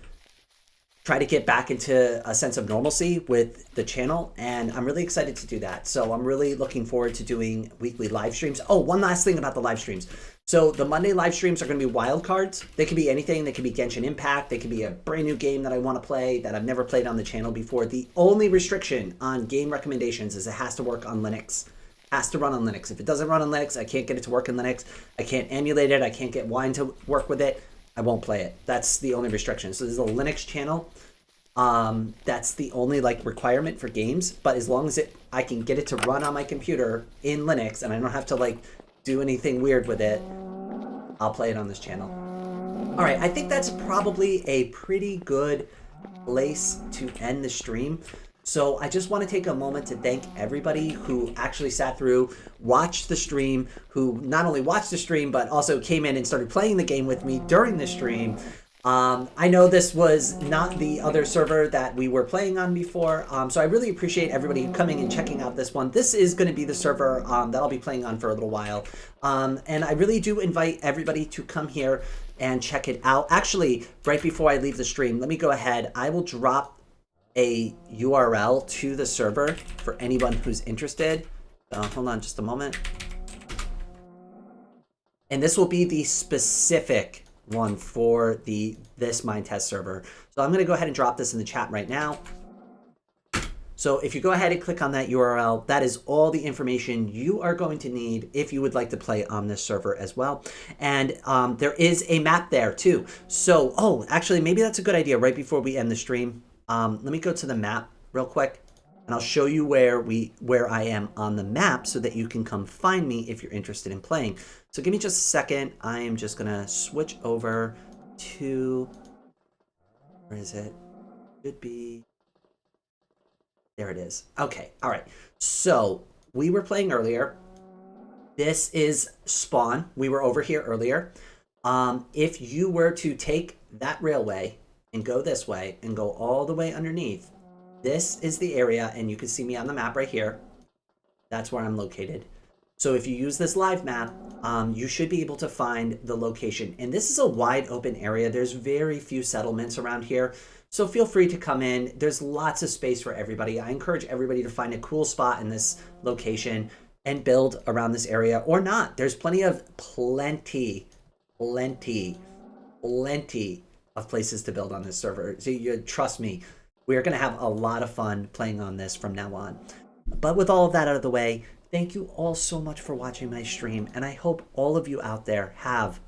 try to get back into a sense of normalcy with the channel, and I'm really excited to do that. So I'm really looking forward to doing weekly live streams. Oh, one last thing about the live streams. So the Monday live streams are going to be wild cards. They could be anything. They could be Genshin Impact. They could be a brand new game that I want to play that I've never played on the channel before. The only restriction on game recommendations is it has to work on Linux. Has to run on Linux. If it doesn't run on Linux, I can't get it to work in Linux. I can't emulate it. I can't get Wine to work with it. I won't play it. That's the only restriction. So there's a Linux channel. That's the only like requirement for games. But as long as I can get it to run on my computer in Linux and I don't have to like do anything weird with it, I'll play it on this channel. All right, I think that's probably a pretty good place to end the stream. So I just want to take a moment to thank everybody who actually sat through, watched the stream, who not only watched the stream, but also came in and started playing the game with me during the stream. I know this was not the other server that we were playing on before, so I really appreciate everybody coming and checking out this one. This is going to be the server that I'll be playing on for a little while, and I really do invite everybody to come here and check it out. Actually, right before I leave the stream, let me go ahead. I will drop a URL to the server for anyone who's interested. Hold on just a moment. And this will be the specific one for this mind test server. So I'm going to go ahead and drop this in the chat right now. So if you go ahead and click on that URL, that is all the information you are going to need if you would like to play on this server as well. And there is a map there too. So, oh, actually, maybe that's a good idea right before we end the stream. Let me go to the map real quick, and I'll show you where I am on the map so that you can come find me if you're interested in playing. So give me just a second. I am just gonna switch over to, where is it? Should be, there it is. Okay, all right. So we were playing earlier. This is spawn. We were over here earlier. If you were to take that railway and go this way and go all the way underneath, this is the area, and you can see me on the map right here. That's where I'm located. So if you use this live map, you should be able to find the location. And this is a wide open area. There's very few settlements around here. So feel free to come in. There's lots of space for everybody. I encourage everybody to find a cool spot in this location and build around this area, or not. There's plenty of places to build on this server. So you trust me, we are going to have a lot of fun playing on this from now on. But with all of that out of the way, thank you all so much for watching my stream, and I hope all of you out there have